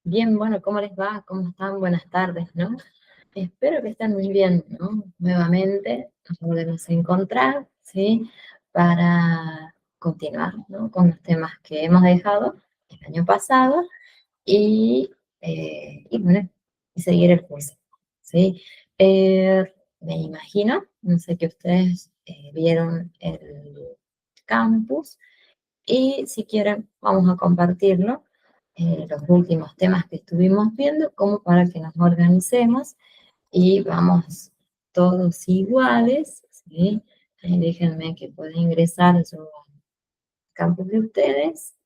Bien, bueno, ¿cómo les va? ¿Cómo están? Buenas tardes, ¿no? Espero que estén muy bien, ¿no? Nuevamente nos volvemos a encontrar, ¿sí? Para continuar, ¿no? Con los temas que hemos dejado el año pasado y bueno, y seguir el curso, ¿sí? Me imagino, no sé que ustedes vieron el campus y si quieren vamos a compartirlo los últimos temas que estuvimos viendo, como para que nos organicemos y vamos todos iguales, ¿sí? Déjenme que pueda ingresar yo al campus de ustedes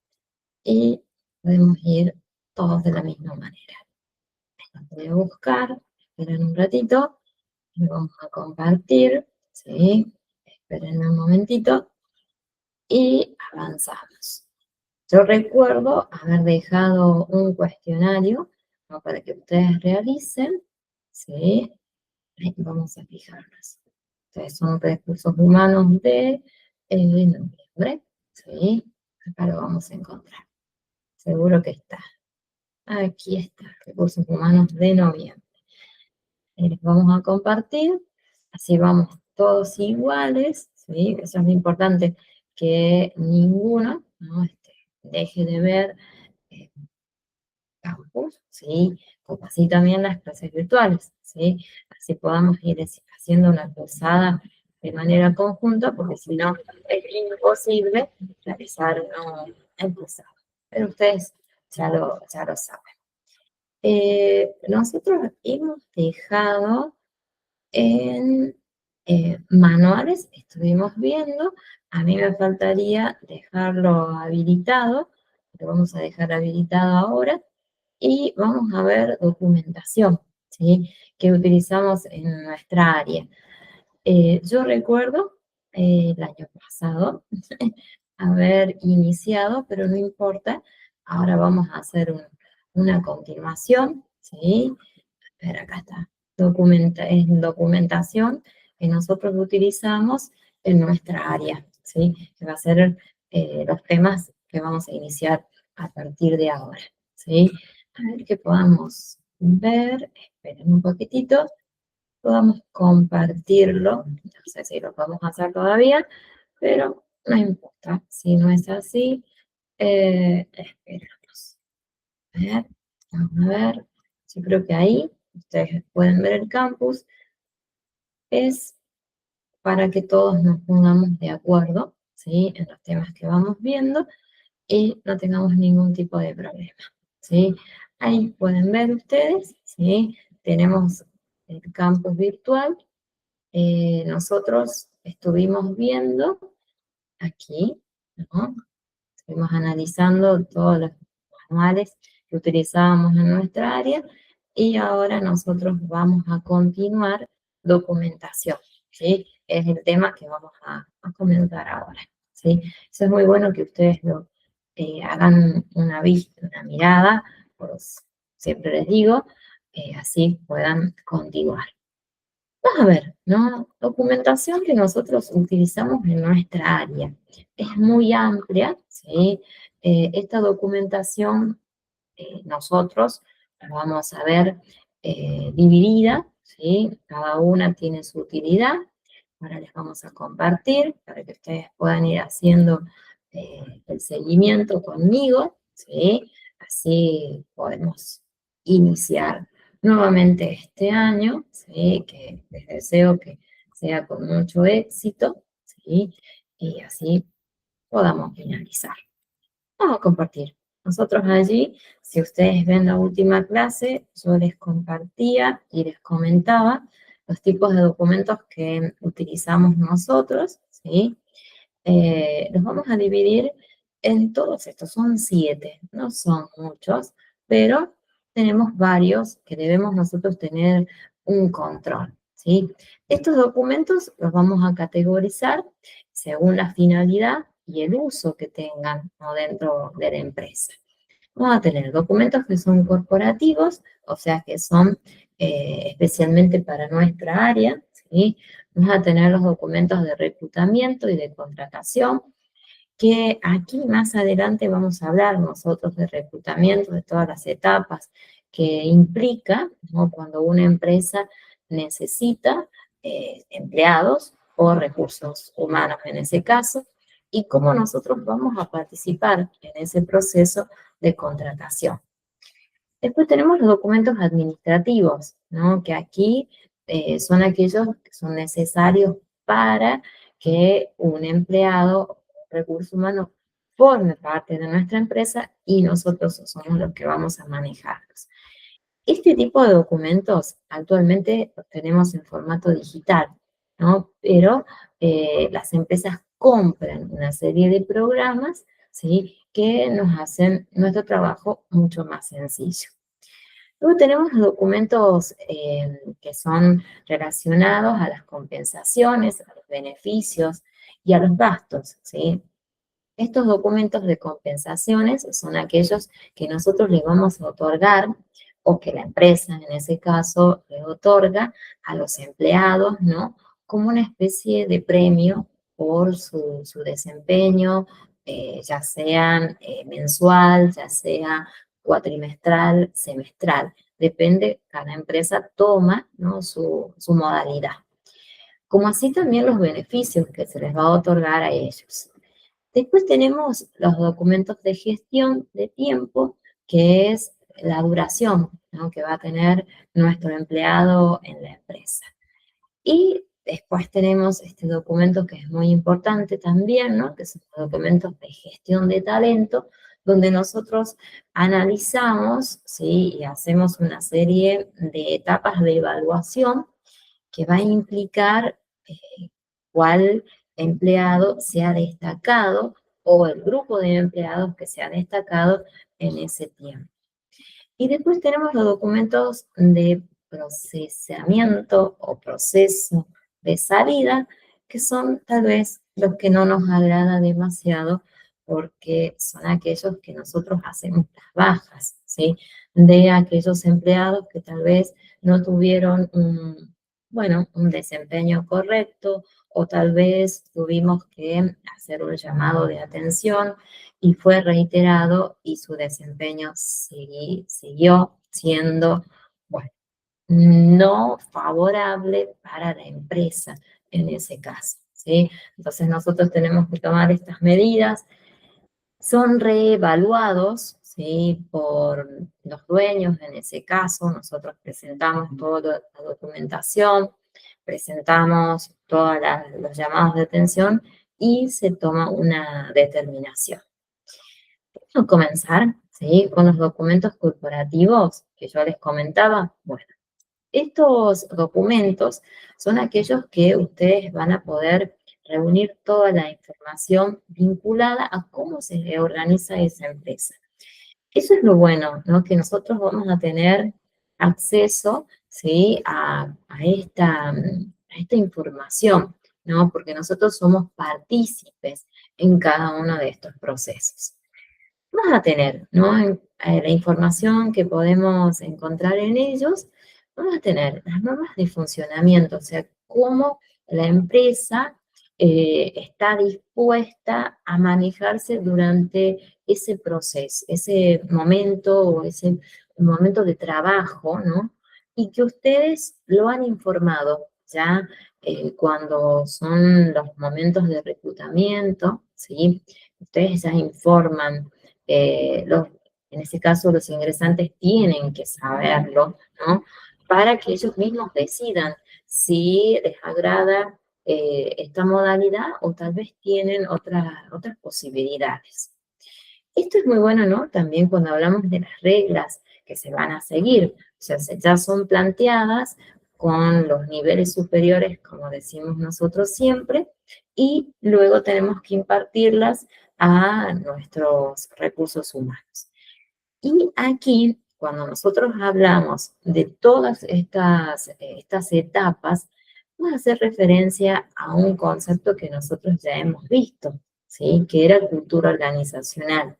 y podemos ir todos de la misma manera. Los voy a buscar, esperen un ratito, y vamos a compartir, ¿sí? Esperen un momentito y avanzamos. Yo recuerdo haber dejado un cuestionario, ¿no? Para que ustedes realicen, ¿sí? Ahí vamos a fijarnos. Ustedes son recursos humanos de noviembre, ¿sí? Acá lo vamos a encontrar. Seguro que está. Aquí está, recursos humanos de noviembre. Les vamos a compartir, así vamos todos iguales, ¿sí? Eso es lo importante, que ninguno, ¿no? Deje de ver eh, campus, ¿sí? Como así también las clases virtuales, ¿sí? Así podamos ir haciendo una cruzada de manera conjunta, porque si no es imposible realizar el cruzado. Pero ustedes ya lo saben. Nosotros hemos dejado en manuales, estuvimos viendo, a mí me faltaría dejarlo habilitado, lo vamos a dejar habilitado ahora, y vamos a ver documentación, ¿sí? Que utilizamos en nuestra área. Yo recuerdo el año pasado haber iniciado, pero no importa, ahora vamos a hacer una continuación, ¿sí? Pero acá está, es documentación que nosotros utilizamos en nuestra área, ¿sí? Que va a ser los temas que vamos a iniciar a partir de ahora, ¿sí? A ver que podamos ver, esperen un poquitito, podamos compartirlo, no sé si lo podemos hacer todavía, pero no importa, si no es así, esperamos. A ver, vamos a ver, yo creo que ahí ustedes pueden ver el campus, es para que todos nos pongamos de acuerdo, ¿sí? En los temas que vamos viendo y no tengamos ningún tipo de problema, ¿sí? Ahí pueden ver ustedes, ¿sí? Tenemos el campus virtual. Nosotros estuvimos viendo aquí, ¿no? Estuvimos analizando todos los manuales que utilizábamos en nuestra área y ahora nosotros vamos a continuar documentación, ¿sí? Es el tema que vamos a comentar ahora, ¿sí? Eso es muy bueno que ustedes lo hagan una vista, una mirada, pues siempre les digo, así puedan continuar. Vamos a ver, ¿no? Documentación que nosotros utilizamos en nuestra área. Es muy amplia, ¿sí? Esta documentación nosotros la vamos a ver dividida, ¿sí? Cada una tiene su utilidad. Ahora les vamos a compartir para que ustedes puedan ir haciendo el seguimiento conmigo, ¿sí? Así podemos iniciar nuevamente este año, ¿sí? Que les deseo que sea con mucho éxito, ¿sí? Y así podamos finalizar. Vamos a compartir. Nosotros allí, si ustedes ven la última clase, yo les compartía y les comentaba los tipos de documentos que utilizamos nosotros, ¿sí? Los vamos a dividir en todos estos, son 7, no son muchos, pero tenemos varios que debemos nosotros tener un control, ¿sí? Estos documentos los vamos a categorizar según la finalidad y el uso que tengan, ¿no? Dentro de la empresa. Vamos a tener documentos que son corporativos, o sea que son especialmente para nuestra área, ¿sí? Vamos a tener los documentos de reclutamiento y de contratación, que aquí más adelante vamos a hablar nosotros de reclutamiento, de todas las etapas que implica, ¿no? Cuando una empresa necesita empleados o recursos humanos en ese caso, y cómo nosotros vamos a participar en ese proceso de contratación. Después tenemos los documentos administrativos, ¿no? Que aquí son aquellos que son necesarios para que un empleado o recurso humano forme parte de nuestra empresa y nosotros somos los que vamos a manejarlos. Este tipo de documentos actualmente los tenemos en formato digital, ¿no? Pero las empresas compran una serie de programas, ¿sí? Que nos hacen nuestro trabajo mucho más sencillo. Luego tenemos los documentos que son relacionados a las compensaciones, a los beneficios y a los gastos, ¿sí? Estos documentos de compensaciones son aquellos que nosotros le vamos a otorgar o que la empresa en ese caso le otorga a los empleados, ¿no? Como una especie de premio por su desempeño, ya sea mensual, ya sea cuatrimestral, semestral. Depende, cada empresa toma, ¿no? su modalidad. Como así también los beneficios que se les va a otorgar a ellos. Después tenemos los documentos de gestión de tiempo, que es la duración, ¿no? Que va a tener nuestro empleado en la empresa. Y después tenemos este documento que es muy importante también, ¿no? Que son los documentos de gestión de talento, donde nosotros analizamos, ¿sí? Y hacemos una serie de etapas de evaluación que va a implicar cuál empleado se ha destacado o el grupo de empleados que se ha destacado en ese tiempo. Y después tenemos los documentos de procesamiento o proceso de salida, que son tal vez los que no nos agrada demasiado porque son aquellos que nosotros hacemos las bajas, ¿sí? De aquellos empleados que tal vez no tuvieron un desempeño correcto o tal vez tuvimos que hacer un llamado de atención y fue reiterado y su desempeño siguió siendo, bueno, no favorable para la empresa en ese caso, ¿sí? Entonces nosotros tenemos que tomar estas medidas, son reevaluados, ¿sí? Por los dueños en ese caso, nosotros presentamos toda la documentación, presentamos todos los llamados de atención y se toma una determinación. Vamos a comenzar, ¿sí? Con los documentos corporativos que yo les comentaba. Bueno, estos documentos son aquellos que ustedes van a poder reunir toda la información vinculada a cómo se organiza esa empresa. Eso es lo bueno, ¿no? Que nosotros vamos a tener acceso, ¿sí? A esta información, ¿no? Porque nosotros somos partícipes en cada uno de estos procesos. Vamos a tener, ¿no? La información que podemos encontrar en ellos, vamos a tener las normas de funcionamiento, o sea, cómo la empresa está dispuesta a manejarse durante ese proceso, ese momento o ese momento de trabajo, ¿no? Y que ustedes lo han informado ya cuando son los momentos de reclutamiento, ¿sí? Ustedes ya informan en ese caso los ingresantes tienen que saberlo, ¿no? Para que ellos mismos decidan si les agrada esta modalidad o tal vez tienen otras posibilidades. Esto es muy bueno, ¿no? También cuando hablamos de las reglas que se van a seguir, o sea, ya son planteadas con los niveles superiores, como decimos nosotros siempre, y luego tenemos que impartirlas a nuestros recursos humanos. Y aquí, cuando nosotros hablamos de todas estas etapas, vamos a hacer referencia a un concepto que nosotros ya hemos visto, ¿sí? Que era cultura organizacional,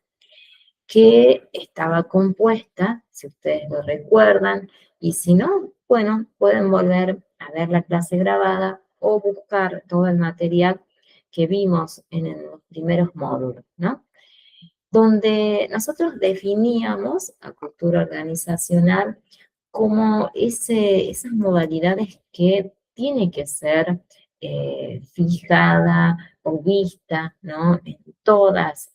que estaba compuesta, si ustedes lo recuerdan, y si no, bueno, pueden volver a ver la clase grabada o buscar todo el material que vimos en los primeros módulos, ¿no? Donde nosotros definíamos a cultura organizacional como esas modalidades que tiene que ser fijada o vista, ¿no? En todas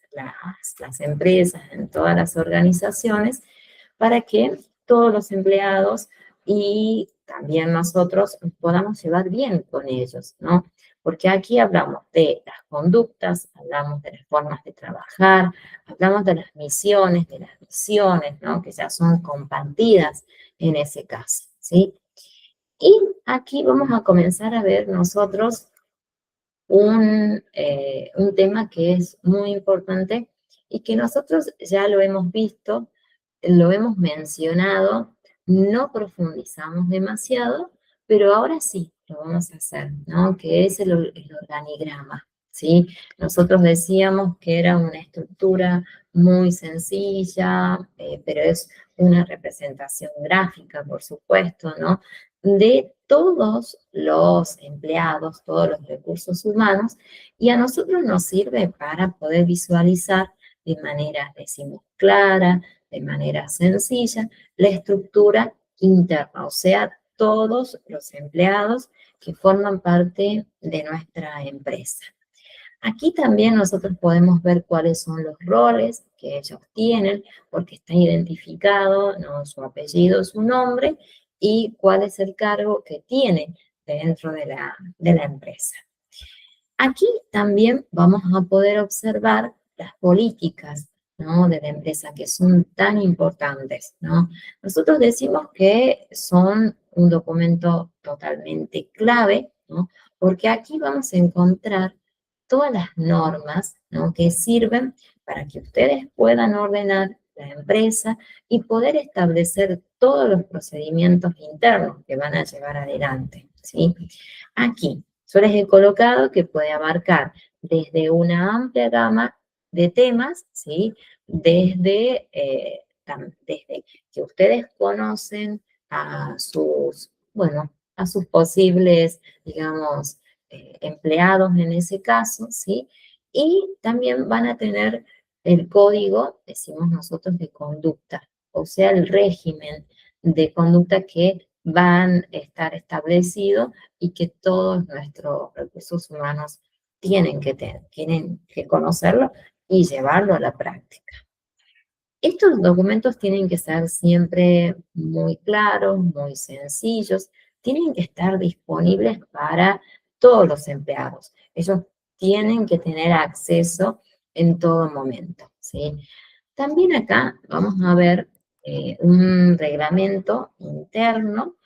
las empresas, en todas las organizaciones, para que todos los empleados y también nosotros podamos llevar bien con ellos, ¿no? Porque aquí hablamos de las conductas, hablamos de las formas de trabajar, hablamos de las misiones, de las visiones, ¿no? Que ya son compartidas en ese caso, ¿sí? Y aquí vamos a comenzar a ver nosotros un tema que es muy importante y que nosotros ya lo hemos visto, lo hemos mencionado, no profundizamos demasiado, pero ahora sí lo vamos a hacer, ¿no? Que es el organigrama, ¿sí? Nosotros decíamos que era una estructura muy sencilla, pero es una representación gráfica, por supuesto, ¿no? De todos los empleados, todos los recursos humanos, y a nosotros nos sirve para poder visualizar de manera, decimos, clara, de manera sencilla, la estructura interna, o sea, todos los empleados que forman parte de nuestra empresa. Aquí también nosotros podemos ver cuáles son los roles que ellos tienen, porque está identificado, ¿no? Su apellido, su nombre, y cuál es el cargo que tiene dentro de la empresa. Aquí también vamos a poder observar las políticas, ¿no? De la empresa, que son tan importantes, ¿no? Nosotros decimos que son un documento totalmente clave, ¿no? Porque aquí vamos a encontrar todas las normas, ¿no? Que sirven para que ustedes puedan ordenar la empresa y poder establecer todos los procedimientos internos que van a llevar adelante, ¿sí? Aquí yo les he colocado que puede abarcar desde una amplia gama de temas, ¿sí? Desde que ustedes conocen a sus, bueno, a sus posibles, digamos, empleados en ese caso, ¿sí? Y también van a tener el código, decimos nosotros, de conducta, o sea, el régimen de conducta que van a estar establecidos y que todos nuestros recursos humanos tienen que conocerlo y llevarlo a la práctica. Estos documentos tienen que ser siempre muy claros, muy sencillos, tienen que estar disponibles para todos los empleados. Ellos tienen que tener acceso en todo momento, ¿sí? También acá vamos a ver un reglamento interno,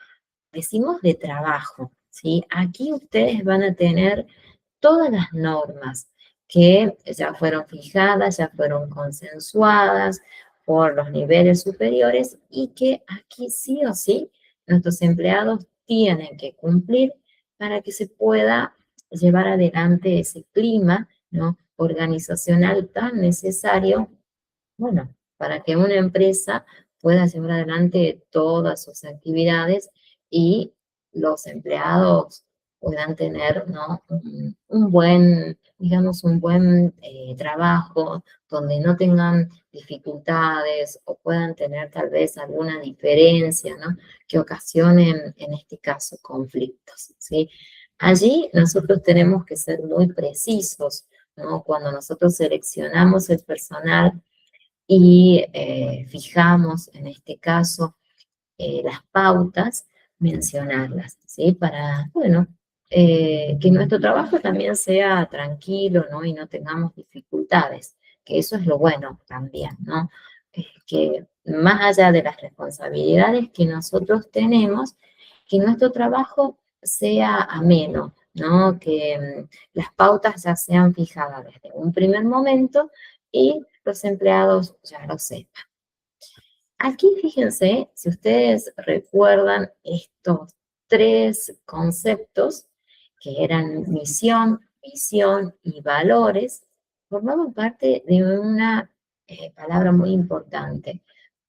decimos de trabajo, ¿sí? Aquí ustedes van a tener todas las normas que ya fueron fijadas, ya fueron consensuadas por los niveles superiores y que aquí sí o sí nuestros empleados tienen que cumplir para que se pueda llevar adelante ese clima, ¿no? Organizacional tan necesario, bueno, para que una empresa pueda llevar adelante todas sus actividades y los empleados puedan tener, ¿no? Un buen, digamos, un buen trabajo donde no tengan dificultades o puedan tener tal vez alguna diferencia, ¿no? Que ocasionen, en este caso, conflictos, ¿sí? Allí nosotros tenemos que ser muy precisos, ¿no? Cuando nosotros seleccionamos el personal y fijamos, en este caso, las pautas, mencionarlas, ¿sí? Para, bueno, que nuestro trabajo también sea tranquilo, ¿no? Y no tengamos dificultades, que eso es lo bueno también, ¿no? Que más allá de las responsabilidades que nosotros tenemos, que nuestro trabajo sea ameno, ¿no? Que las pautas ya sean fijadas desde un primer momento y los empleados ya lo sepan. Aquí fíjense, si ustedes recuerdan estos tres conceptos, que eran misión, visión y valores, formaban parte de una palabra muy importante,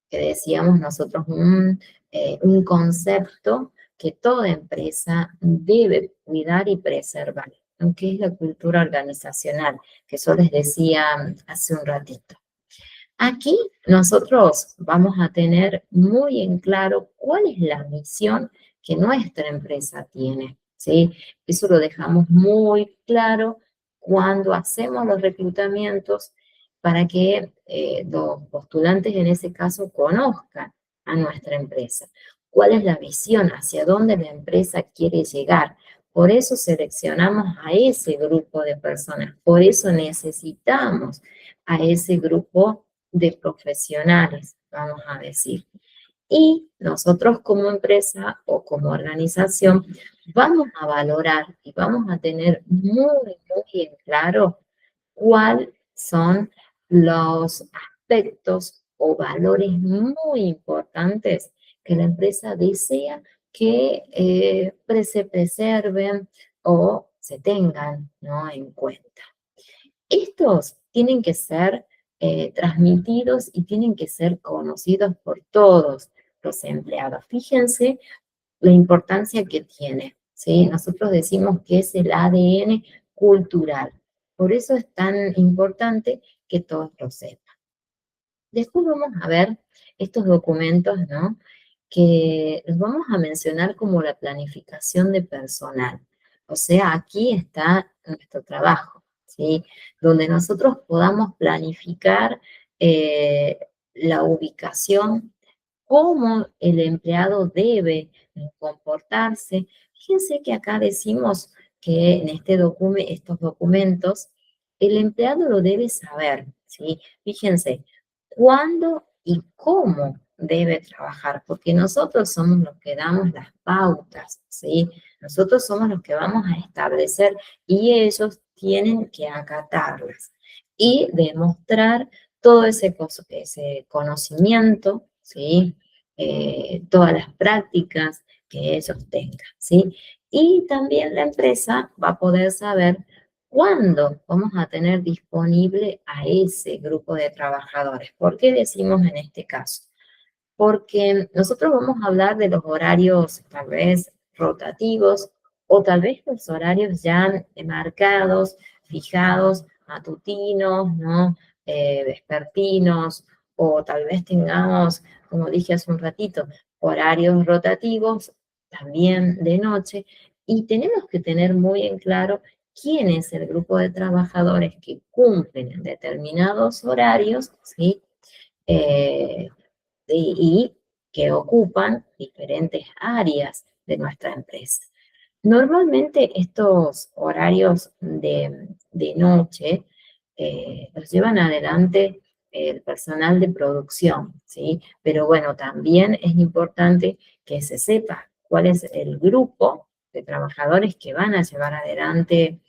que decíamos nosotros, un concepto que toda empresa debe cuidar y preservar. lo que es la cultura organizacional, que yo les decía hace un ratito. Aquí nosotros vamos a tener muy en claro cuál es la misión que nuestra empresa tiene, ¿sí? Eso lo dejamos muy claro cuando hacemos los reclutamientos para que los postulantes en ese caso conozcan a nuestra empresa. ¿Cuál es la visión? ¿Hacia dónde la empresa quiere llegar? Por eso seleccionamos a ese grupo de personas, por eso necesitamos a ese grupo de profesionales, vamos a decir. Y nosotros como empresa o como organización vamos a valorar y vamos a tener muy, muy en claro cuáles son los aspectos o valores muy importantes que la empresa desea que se preserven o se tengan, ¿no?, en cuenta. Estos tienen que ser transmitidos y tienen que ser conocidos por todos los empleados. Fíjense la importancia que tiene, ¿sí? Nosotros decimos que es el ADN cultural. Por eso es tan importante que todos lo sepan. Después vamos a ver estos documentos, ¿no?, que los vamos a mencionar como la planificación de personal. O sea, aquí está nuestro trabajo, ¿sí? Donde nosotros podamos planificar la ubicación, cómo el empleado debe comportarse. Fíjense que acá decimos que en estos documentos, el empleado lo debe saber, ¿sí? Fíjense, cuándo y cómo debe trabajar, porque nosotros somos los que damos las pautas, ¿sí? Nosotros somos los que vamos a establecer y ellos tienen que acatarlas y demostrar todo ese conocimiento, ¿sí? Todas las prácticas que ellos tengan, ¿sí? Y también la empresa va a poder saber cuándo vamos a tener disponible a ese grupo de trabajadores. ¿Por qué decimos en este caso? Porque nosotros vamos a hablar de los horarios tal vez rotativos o tal vez los horarios ya marcados, fijados, matutinos, ¿no? Vespertinos, o tal vez tengamos, como dije hace un ratito, horarios rotativos también de noche, y tenemos que tener muy en claro quién es el grupo de trabajadores que cumplen en determinados horarios, ¿sí? Eh, y que ocupan diferentes áreas de nuestra empresa. Normalmente estos horarios de noche los llevan adelante el personal de producción, ¿sí? Pero bueno, también es importante que se sepa cuál es el grupo de trabajadores que van a llevar adelante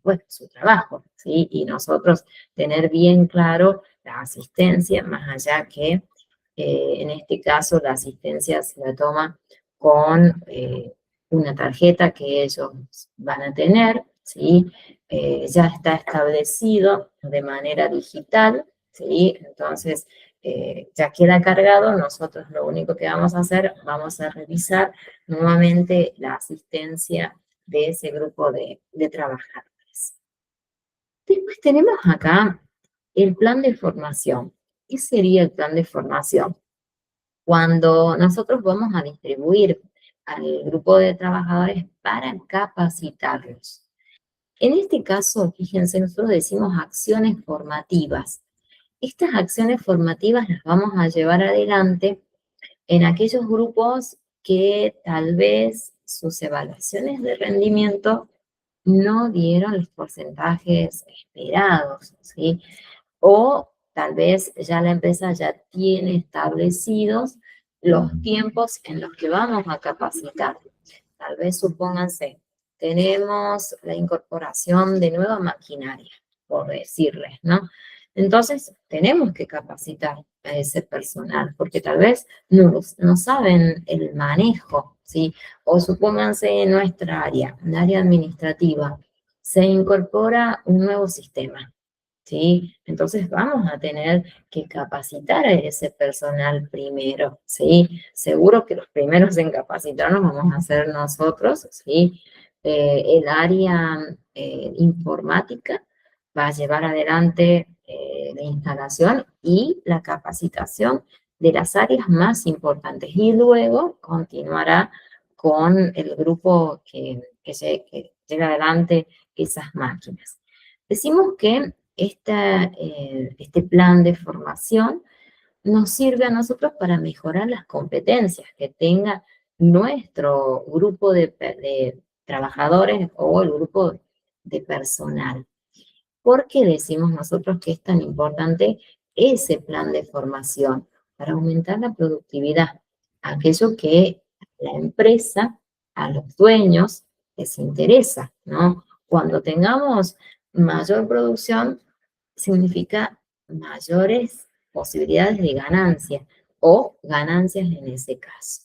bueno, su trabajo, ¿sí? Y nosotros tener bien claro la asistencia, más allá que en este caso la asistencia se la toma con una tarjeta que ellos van a tener, ¿sí? Ya está establecido de manera digital, ¿sí? Entonces, ya queda cargado, nosotros lo único que vamos a hacer, vamos a revisar nuevamente la asistencia de ese grupo de trabajadores. Después tenemos acá el plan de formación. ¿Qué sería el plan de formación? Cuando nosotros vamos a distribuir al grupo de trabajadores para capacitarlos. En este caso, fíjense, nosotros decimos acciones formativas. Estas acciones formativas las vamos a llevar adelante en aquellos grupos que tal vez sus evaluaciones de rendimiento no dieron los porcentajes esperados, ¿sí? O tal vez ya la empresa ya tiene establecidos los tiempos en los que vamos a capacitar. Tal vez supónganse, tenemos la incorporación de nueva maquinaria, por decirles, ¿no? Entonces, tenemos que capacitar a ese personal, porque tal vez no saben el manejo, ¿sí? O supónganse en nuestra área, en área administrativa, se incorpora un nuevo sistema, ¿sí? Entonces vamos a tener que capacitar a ese personal primero, ¿sí? Seguro que los primeros en capacitarnos vamos a ser nosotros, ¿sí? El área informática va a llevar adelante la instalación y la capacitación de las áreas más importantes y luego continuará con el grupo que lleva adelante esas máquinas. Decimos que este plan de formación nos sirve a nosotros para mejorar las competencias que tenga nuestro grupo de trabajadores o el grupo de personal. ¿Por qué decimos nosotros que es tan importante ese plan de formación? Para aumentar la productividad, aquello que la empresa, a los dueños, les interesa, ¿no? Cuando tengamos mayor producción, significa mayores posibilidades de ganancia o ganancias en ese caso.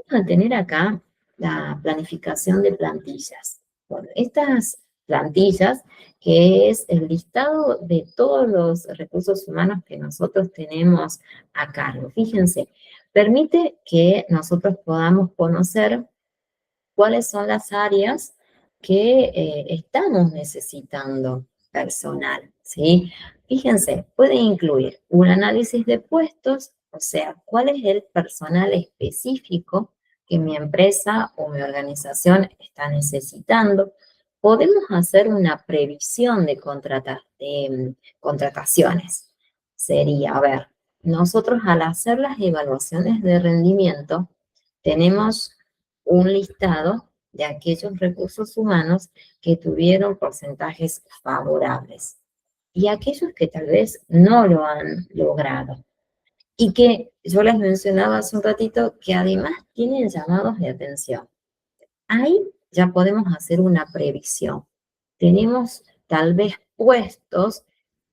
Vamos a tener acá la planificación de plantillas. Bueno, estas plantillas, que es el listado de todos los recursos humanos que nosotros tenemos a cargo. Fíjense, permite que nosotros podamos conocer cuáles son las áreas que estamos necesitando personal, ¿sí? Fíjense, puede incluir un análisis de puestos, o sea, cuál es el personal específico que mi empresa o mi organización está necesitando. Podemos hacer una previsión de contrataciones. Sería, a ver, nosotros al hacer las evaluaciones de rendimiento, tenemos un listado de aquellos recursos humanos que tuvieron porcentajes favorables y aquellos que tal vez no lo han logrado. Y que yo les mencionaba hace un ratito que además tienen llamados de atención. Ahí ya podemos hacer una previsión. Tenemos tal vez puestos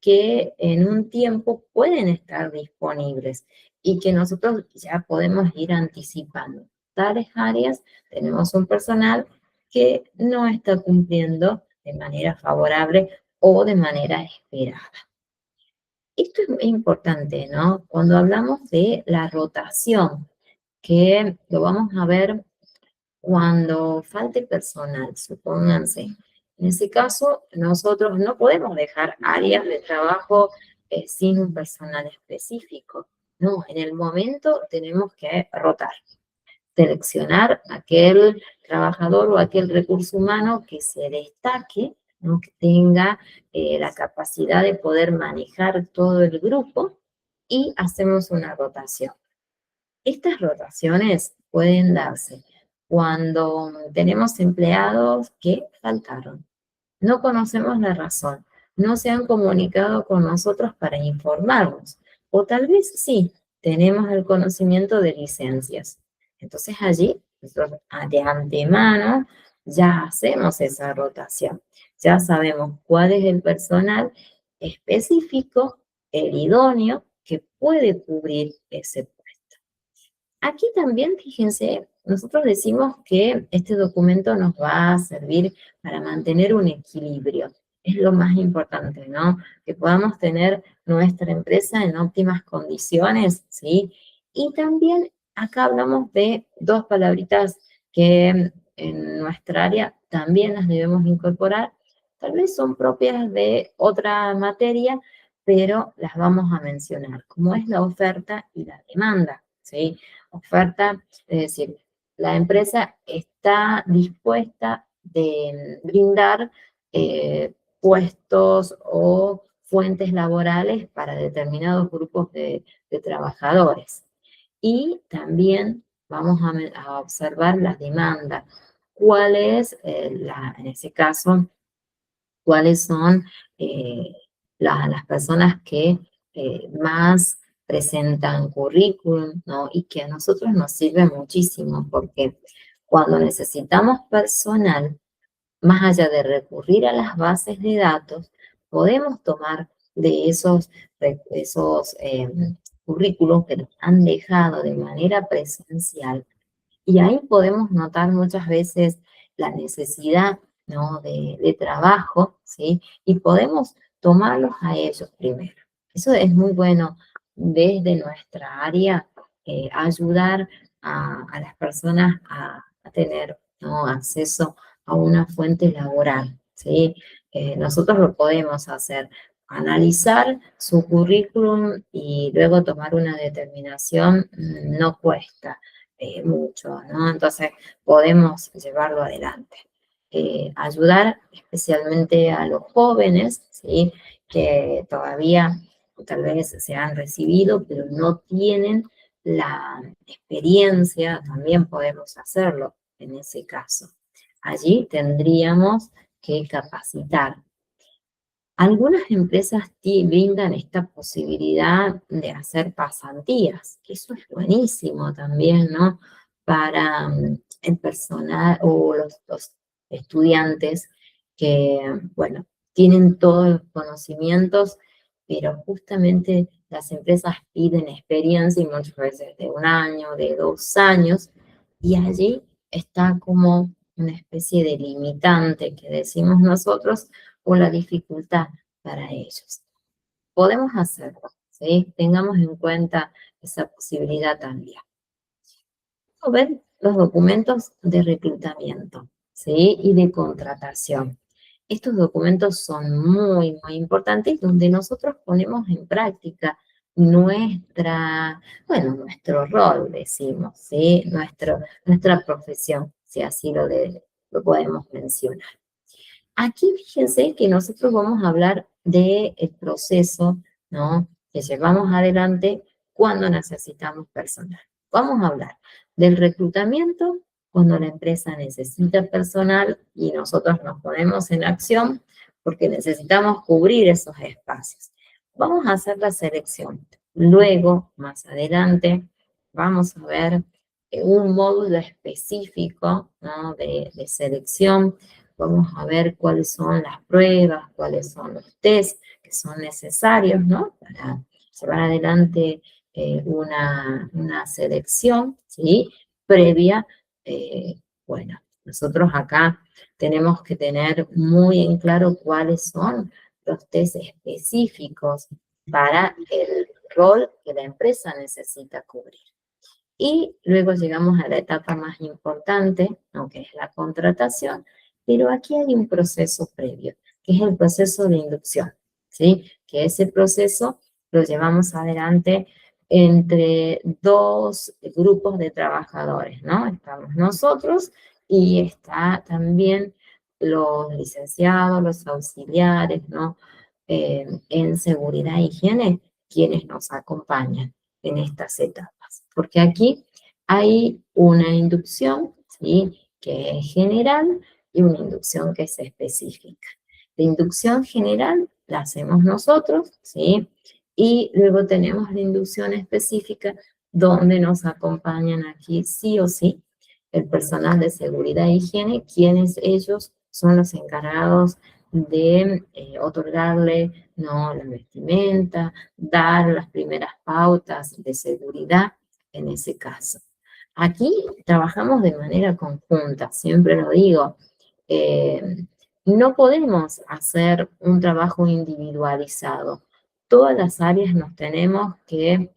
que en un tiempo pueden estar disponibles y que nosotros ya podemos ir anticipando. Tales áreas tenemos un personal que no está cumpliendo de manera favorable o de manera esperada. Esto es muy importante, ¿no? Cuando hablamos de la rotación, que lo vamos a ver cuando falte personal, supónganse. En ese caso, nosotros no podemos dejar áreas de trabajo sin un personal específico. No, en el momento tenemos que rotar, seleccionar aquel trabajador o aquel recurso humano que se destaque, ¿no? Que tenga la capacidad de poder manejar todo el grupo y hacemos una rotación. Estas rotaciones pueden darse cuando tenemos empleados que faltaron. No conocemos la razón, no se han comunicado con nosotros para informarnos. O tal vez sí, tenemos el conocimiento de licencias. Entonces allí, nosotros de antemano, ya hacemos esa rotación. Ya sabemos cuál es el personal específico, el idóneo, que puede cubrir ese puesto. Aquí también, fíjense, nosotros decimos que este documento nos va a servir para mantener un equilibrio. Es lo más importante, ¿no? Que podamos tener nuestra empresa en óptimas condiciones, ¿sí? Y también acá hablamos de dos palabritas que en nuestra área también las debemos incorporar. Tal vez son propias de otra materia, pero las vamos a mencionar, como es la oferta y la demanda, ¿sí? Oferta, es decir, la empresa está dispuesta de brindar puestos o fuentes laborales para determinados grupos de trabajadores. Y también vamos a observar las demandas. ¿Cuál es, en ese caso, cuáles son eh, las personas que más presentan currículum, ¿no? Y que a nosotros nos sirve muchísimo porque cuando necesitamos personal, más allá de recurrir a las bases de datos, podemos tomar de esos currículos que nos han dejado de manera presencial y ahí podemos notar muchas veces la necesidad, ¿no? de trabajo, ¿sí? Y podemos tomarlos a ellos primero. Eso es muy bueno desde nuestra área, ayudar a las personas a tener, ¿no? acceso a una fuente laboral, ¿sí? Nosotros lo podemos hacer, analizar su currículum y luego tomar una determinación no cuesta mucho, ¿no? Entonces podemos llevarlo adelante. Ayudar especialmente a los jóvenes, ¿sí? Que todavía tal vez se han recibido, pero no tienen la experiencia, también podemos hacerlo en ese caso. Allí tendríamos que capacitar. Algunas empresas brindan esta posibilidad de hacer pasantías, que eso es buenísimo también, ¿no? Para el personal o los estudiantes que, bueno, tienen todos los conocimientos, pero justamente las empresas piden experiencia y muchas veces de 1 año, de 2 años, y allí está como una especie de limitante que decimos nosotros o la dificultad para ellos. Podemos hacerlo, ¿sí? Tengamos en cuenta esa posibilidad también. Vamos a ver los documentos de reclutamiento, ¿sí? Y de contratación. Estos documentos son muy importantes donde nosotros ponemos en práctica nuestro rol, decimos, ¿sí? Nuestra profesión, si así lo podemos mencionar. Aquí fíjense que nosotros vamos a hablar del proceso, ¿no? Que llevamos adelante cuando necesitamos personal. Vamos a hablar del reclutamiento, cuando la empresa necesita personal y nosotros nos ponemos en acción porque necesitamos cubrir esos espacios. Vamos a hacer la selección. Luego, más adelante, vamos a ver un módulo específico, ¿no? de selección. Vamos a ver cuáles son las pruebas, cuáles son los test que son necesarios, ¿no? Para llevar adelante una selección, ¿sí? Previa. Bueno, nosotros acá tenemos que tener muy en claro cuáles son los test específicos para el rol que la empresa necesita cubrir. Y luego llegamos a la etapa más importante, aunque es la contratación, pero aquí hay un proceso previo, que es el proceso de inducción, ¿sí? Que ese proceso lo llevamos adelante entre dos grupos de trabajadores, ¿no? Estamos nosotros y está también los licenciados, los auxiliares, ¿no? En seguridad e higiene, quienes nos acompañan en estas etapas. Porque aquí hay una inducción, ¿sí? Que es general y una inducción que es específica. La inducción general la hacemos nosotros, ¿sí? Y luego tenemos la inducción específica donde nos acompañan aquí sí o sí el personal de seguridad e higiene, quienes ellos son los encargados de otorgarle, ¿no? La vestimenta, dar las primeras pautas de seguridad en ese caso. Aquí trabajamos de manera conjunta, siempre lo digo. No podemos hacer un trabajo individualizado. Todas las áreas nos tenemos que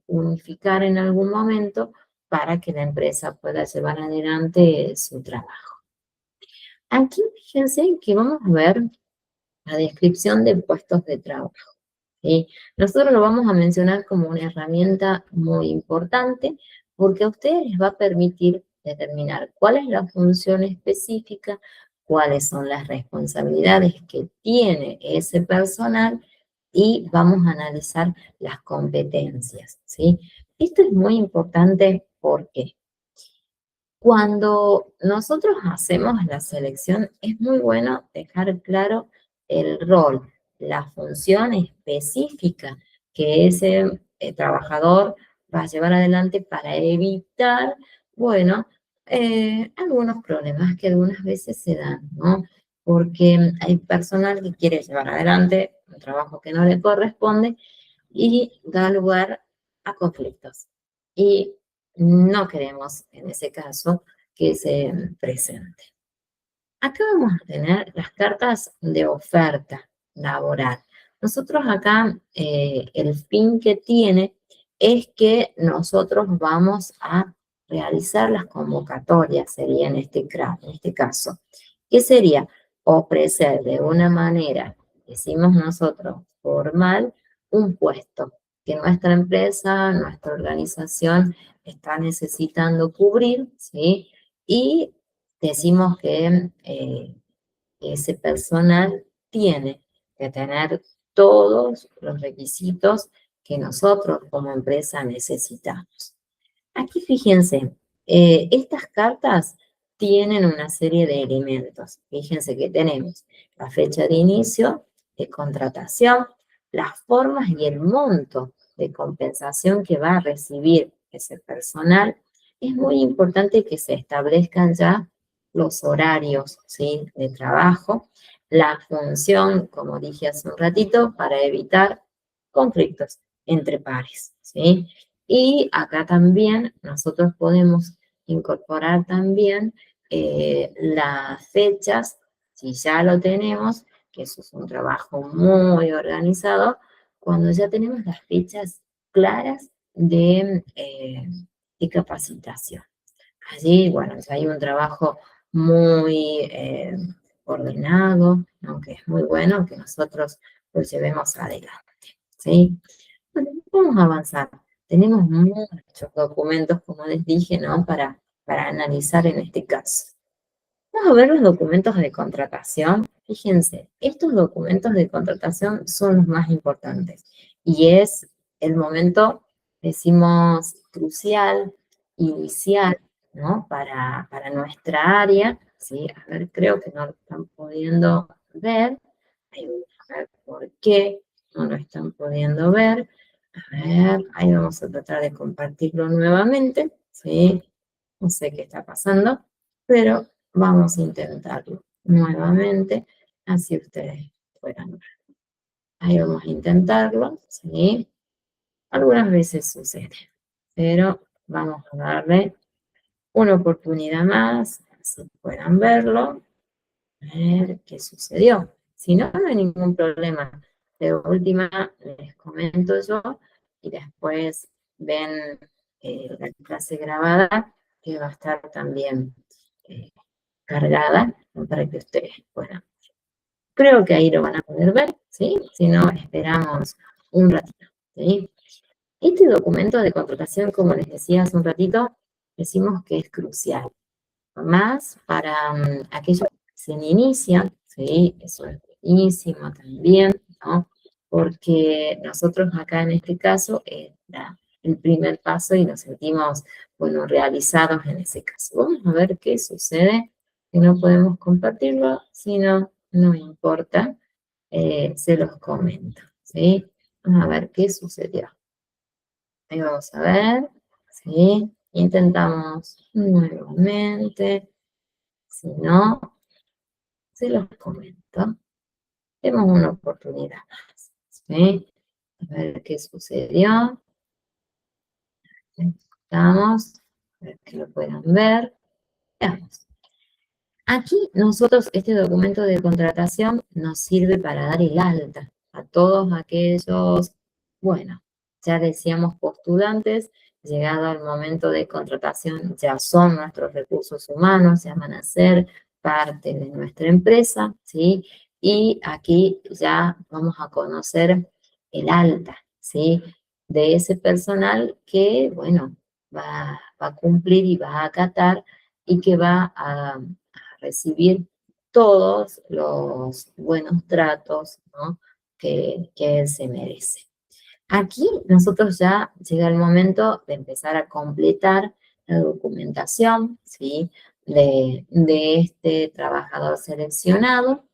unificar en algún momento para que la empresa pueda llevar adelante su trabajo. Aquí fíjense que vamos a ver la descripción de puestos de trabajo, ¿sí? Nosotros lo vamos a mencionar como una herramienta muy importante porque a ustedes les va a permitir determinar cuál es la función específica, cuáles son las responsabilidades que tiene ese personal y vamos a analizar las competencias, ¿sí? Esto es muy importante porque cuando nosotros hacemos la selección, es muy bueno dejar claro el rol, la función específica que ese trabajador va a llevar adelante para evitar, bueno, algunos problemas que algunas veces se dan, ¿no? Porque hay personal que quiere llevar adelante un trabajo que no le corresponde y da lugar a conflictos. Y no queremos, en ese caso, que se presente. Acá vamos a tener las cartas de oferta laboral. Nosotros acá, el fin que tiene es que nosotros vamos a realizar las convocatorias, sería en este caso. ¿Qué sería? Ofrecer de una manera, decimos nosotros, formal, un puesto que nuestra empresa, nuestra organización está necesitando cubrir, ¿sí? Y decimos que ese personal tiene que tener todos los requisitos que nosotros como empresa necesitamos. Aquí fíjense, estas cartas tienen una serie de elementos. Fíjense que tenemos la fecha de inicio, de contratación, las formas y el monto de compensación que va a recibir ese personal. Es muy importante que se establezcan ya los horarios, ¿sí?, de trabajo, la función, como dije hace un ratito, para evitar conflictos entre pares, ¿sí? Y acá también nosotros podemos incorporar también las fechas, si ya lo tenemos, que eso es un trabajo muy organizado, cuando ya tenemos las fechas claras de capacitación. Allí, bueno, ya hay un trabajo muy ordenado, aunque es muy bueno que nosotros lo llevemos adelante, ¿sí? Bueno, vamos a avanzar. Tenemos muchos documentos, como les dije, ¿no? Para analizar en este caso. Vamos a ver los documentos de contratación. Fíjense, estos documentos de contratación son los más importantes y es el momento, decimos, crucial, inicial, ¿no? Para nuestra área, ¿sí? A ver, creo que no lo están pudiendo ver. Ahí vamos a ver por qué no lo están pudiendo ver. A ver, ahí vamos a tratar de compartirlo nuevamente, ¿sí? No sé qué está pasando, pero vamos a intentarlo nuevamente, así ustedes puedan ver. Ahí vamos a intentarlo, ¿sí? Algunas veces sucede, pero vamos a darle una oportunidad más, así puedan verlo, a ver qué sucedió. Si no, no hay ningún problema. De última, les comento yo y después ven la clase grabada que va a estar también eh, cargada para que ustedes puedan. Creo que ahí lo van a poder ver, ¿sí? Si no, esperamos un ratito, ¿sí? Este documento de contratación, como les decía hace un ratito, decimos que es crucial, más para aquellos que se inician, ¿sí? Eso es buenísimo también, ¿no? Porque nosotros acá en este caso es el primer paso y nos sentimos, bueno, realizados en ese caso. Vamos a ver qué sucede, que no podemos compartirlo, si no, no importa, se los comento, ¿sí? Vamos a ver qué sucedió. Ahí vamos a ver, ¿sí? Intentamos nuevamente. Si no, se los comento. Tenemos una oportunidad más, ¿sí? A ver qué sucedió. Estamos, a ver que lo puedan ver. Veamos. Aquí nosotros, este documento de contratación nos sirve para dar el alta a todos aquellos, bueno, ya decíamos postulantes, llegado al momento de contratación, ya son nuestros recursos humanos, ya van a ser parte de nuestra empresa, ¿sí? Y aquí ya vamos a conocer el alta, ¿sí? De ese personal que, bueno, va a cumplir y va a acatar y que va a recibir todos los buenos tratos, ¿no?, que él se merece. Aquí nosotros ya llega el momento de empezar a completar la documentación, ¿sí?, de este trabajador seleccionado,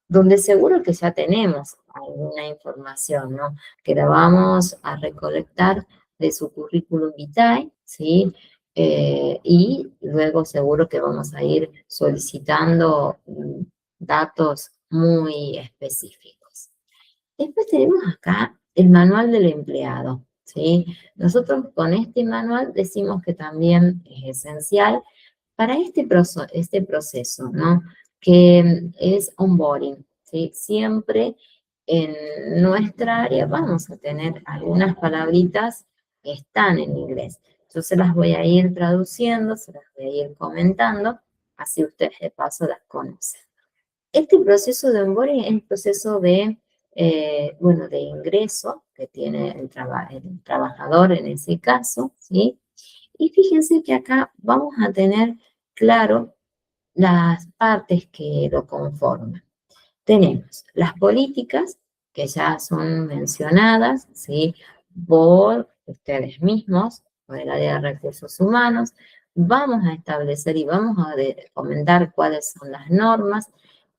donde seguro que ya tenemos alguna información, ¿no?, que la vamos a recolectar de su currículum vitae, ¿sí? Y luego seguro que vamos a ir solicitando datos muy específicos. Después tenemos acá el manual del empleado, ¿sí? Nosotros con este manual decimos que también es esencial para este proceso, ¿no? Que es onboarding, ¿sí? Siempre en nuestra área vamos a tener algunas palabritas que están en inglés. Yo se las voy a ir traduciendo, se las voy a ir comentando, así ustedes de paso las conocen. Este proceso de onboarding es un proceso de, bueno, de ingreso que tiene el trabajador en ese caso, ¿sí? Y fíjense que acá vamos a tener claro las partes que lo conforman. Tenemos las políticas, que ya son mencionadas, ¿sí? Por ustedes mismos, por el área de recursos humanos. Vamos a establecer y vamos a comentar cuáles son las normas.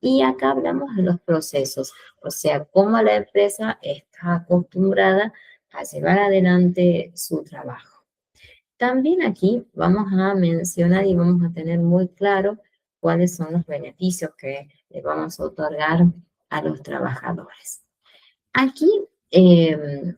Y acá hablamos de los procesos, o sea, cómo la empresa está acostumbrada a llevar adelante su trabajo. También aquí vamos a mencionar y vamos a tener muy claro cuáles son los beneficios que le vamos a otorgar a los trabajadores. Aquí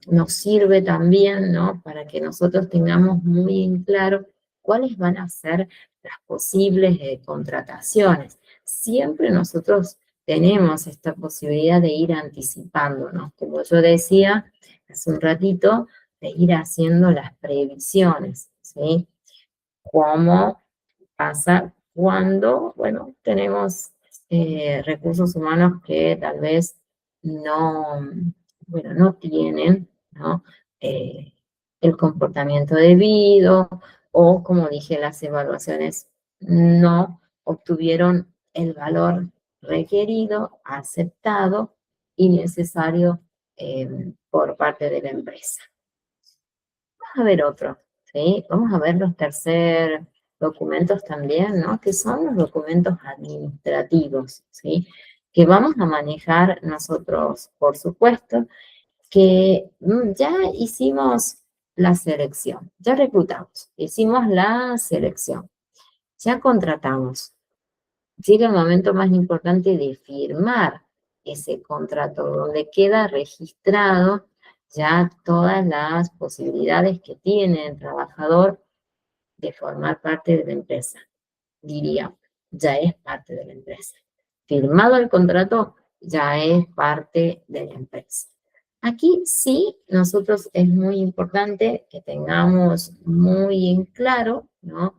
nos sirve también, ¿no? Para que nosotros tengamos muy en claro cuáles van a ser las posibles contrataciones. Siempre nosotros tenemos esta posibilidad de ir anticipándonos, como yo decía hace un ratito, de ir haciendo las previsiones, ¿sí? Como pasa cuando, bueno, tenemos recursos humanos que tal vez no, bueno, no tienen, ¿no? El comportamiento debido o, como dije, las evaluaciones no obtuvieron el valor requerido, aceptado y necesario por parte de la empresa. Vamos a ver otro, ¿sí? Vamos a ver los tercer documentos también, ¿no? Que son los documentos administrativos, ¿sí? Que vamos a manejar nosotros, por supuesto, que ya hicimos la selección, ya reclutamos, hicimos la selección, ya contratamos. Llega el momento más importante de firmar ese contrato, donde queda registrado ya todas las posibilidades que tiene el trabajador de formar parte de la empresa. Diría, ya es parte de la empresa. Firmado el contrato, ya es parte de la empresa. Aquí sí, nosotros es muy importante que tengamos muy en claro, ¿no?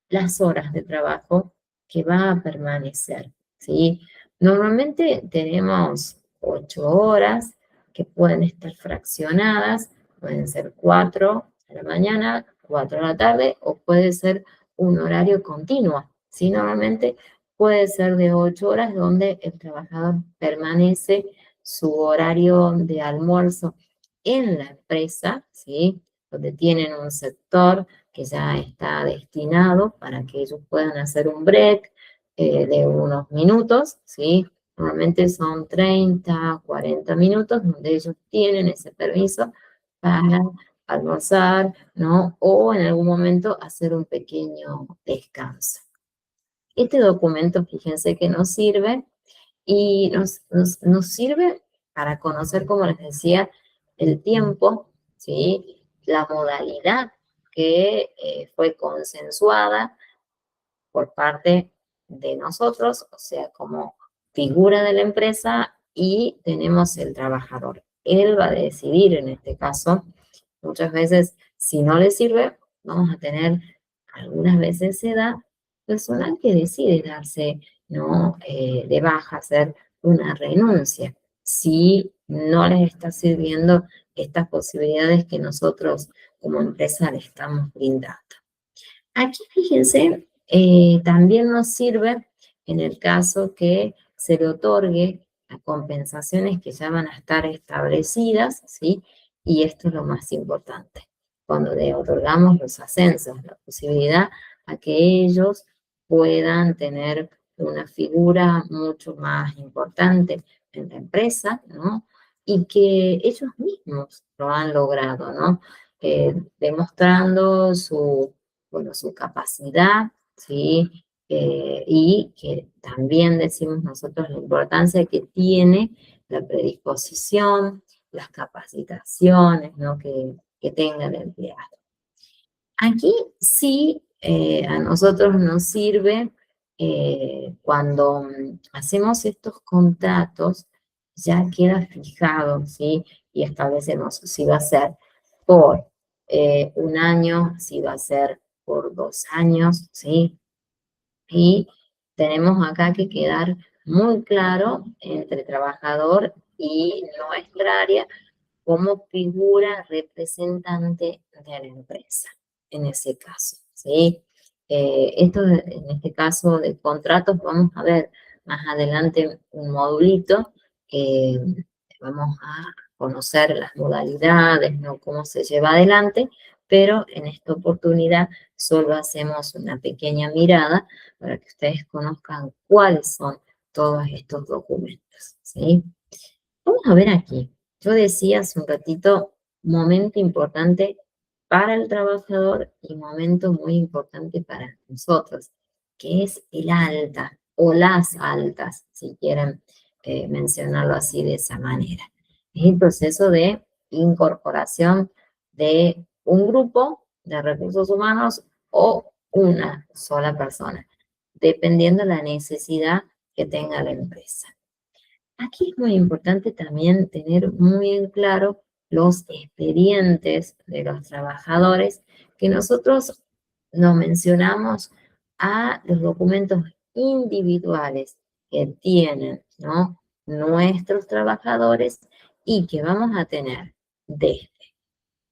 Las horas de trabajo que va a permanecer, ¿sí? Normalmente tenemos 8 horas que pueden estar fraccionadas, pueden ser 4 a la mañana, 4 a la tarde, o puede ser un horario continuo, ¿sí? Normalmente puede ser de 8 horas donde el trabajador permanece su horario de almuerzo en la empresa, ¿sí? Donde tienen un sector que ya está destinado para que ellos puedan hacer un break de unos minutos, ¿sí? Normalmente son 30, 40 minutos donde ellos tienen ese permiso para almorzar, ¿no? O en algún momento hacer un pequeño descanso. Este documento, fíjense que nos sirve y nos sirve para conocer, como les decía, el tiempo, ¿sí? La modalidad que fue consensuada por parte de nosotros, o sea, como figura de la empresa, y tenemos el trabajador. Él va a decidir en este caso. Muchas veces, si no le sirve, vamos a tener, algunas veces se da, personal que decide darse, ¿no? De baja, hacer una renuncia, si no les está sirviendo estas posibilidades que nosotros como empresa le estamos brindando. Aquí, fíjense, también nos sirve en el caso que se le otorgue a compensaciones que ya van a estar establecidas, ¿sí? Y esto es lo más importante. Cuando le otorgamos los ascensos, la posibilidad a que ellos puedan tener una figura mucho más importante en la empresa, ¿no? Y que ellos mismos lo han logrado, ¿no? Demostrando su, bueno, su capacidad, ¿sí? Y que también decimos nosotros la importancia que tiene la predisposición, las capacitaciones, ¿no? que tenga el empleado. Aquí sí a nosotros nos sirve cuando hacemos estos contratos, ya queda fijado, ¿sí? Y establecemos si va a ser por un año, si va a ser por 2 años, ¿sí? Y tenemos acá que quedar muy claro entre trabajador y nuestra área como figura representante de la empresa, en ese caso, ¿sí? Esto, en este caso de contratos, vamos a ver más adelante un modulito, que vamos a conocer las modalidades, ¿no? Cómo se lleva adelante, pero en esta oportunidad solo hacemos una pequeña mirada para que ustedes conozcan cuáles son todos estos documentos, ¿sí? Vamos a ver aquí. Yo decía hace un ratito, momento importante para el trabajador y momento muy importante para nosotros, que es el alta o las altas, si quieren mencionarlo así de esa manera. Es el proceso de incorporación de un grupo de recursos humanos o una sola persona, dependiendo de la necesidad que tenga la empresa. Aquí es muy importante también tener muy en claro los expedientes de los trabajadores, que nosotros nos mencionamos a los documentos individuales que tienen, ¿no? Nuestros trabajadores y que vamos a tener desde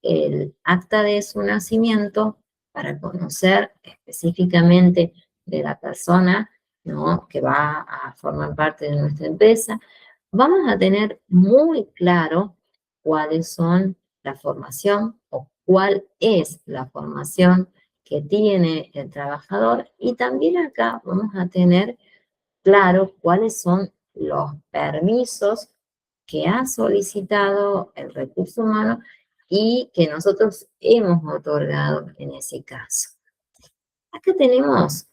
el acta de su nacimiento para conocer específicamente de la persona, ¿no? Que va a formar parte de nuestra empresa. Vamos a tener muy claro cuáles son la formación o cuál es la formación que tiene el trabajador, y también acá vamos a tener claro cuáles son los permisos que ha solicitado el recurso humano y que nosotros hemos otorgado en ese caso. Acá tenemos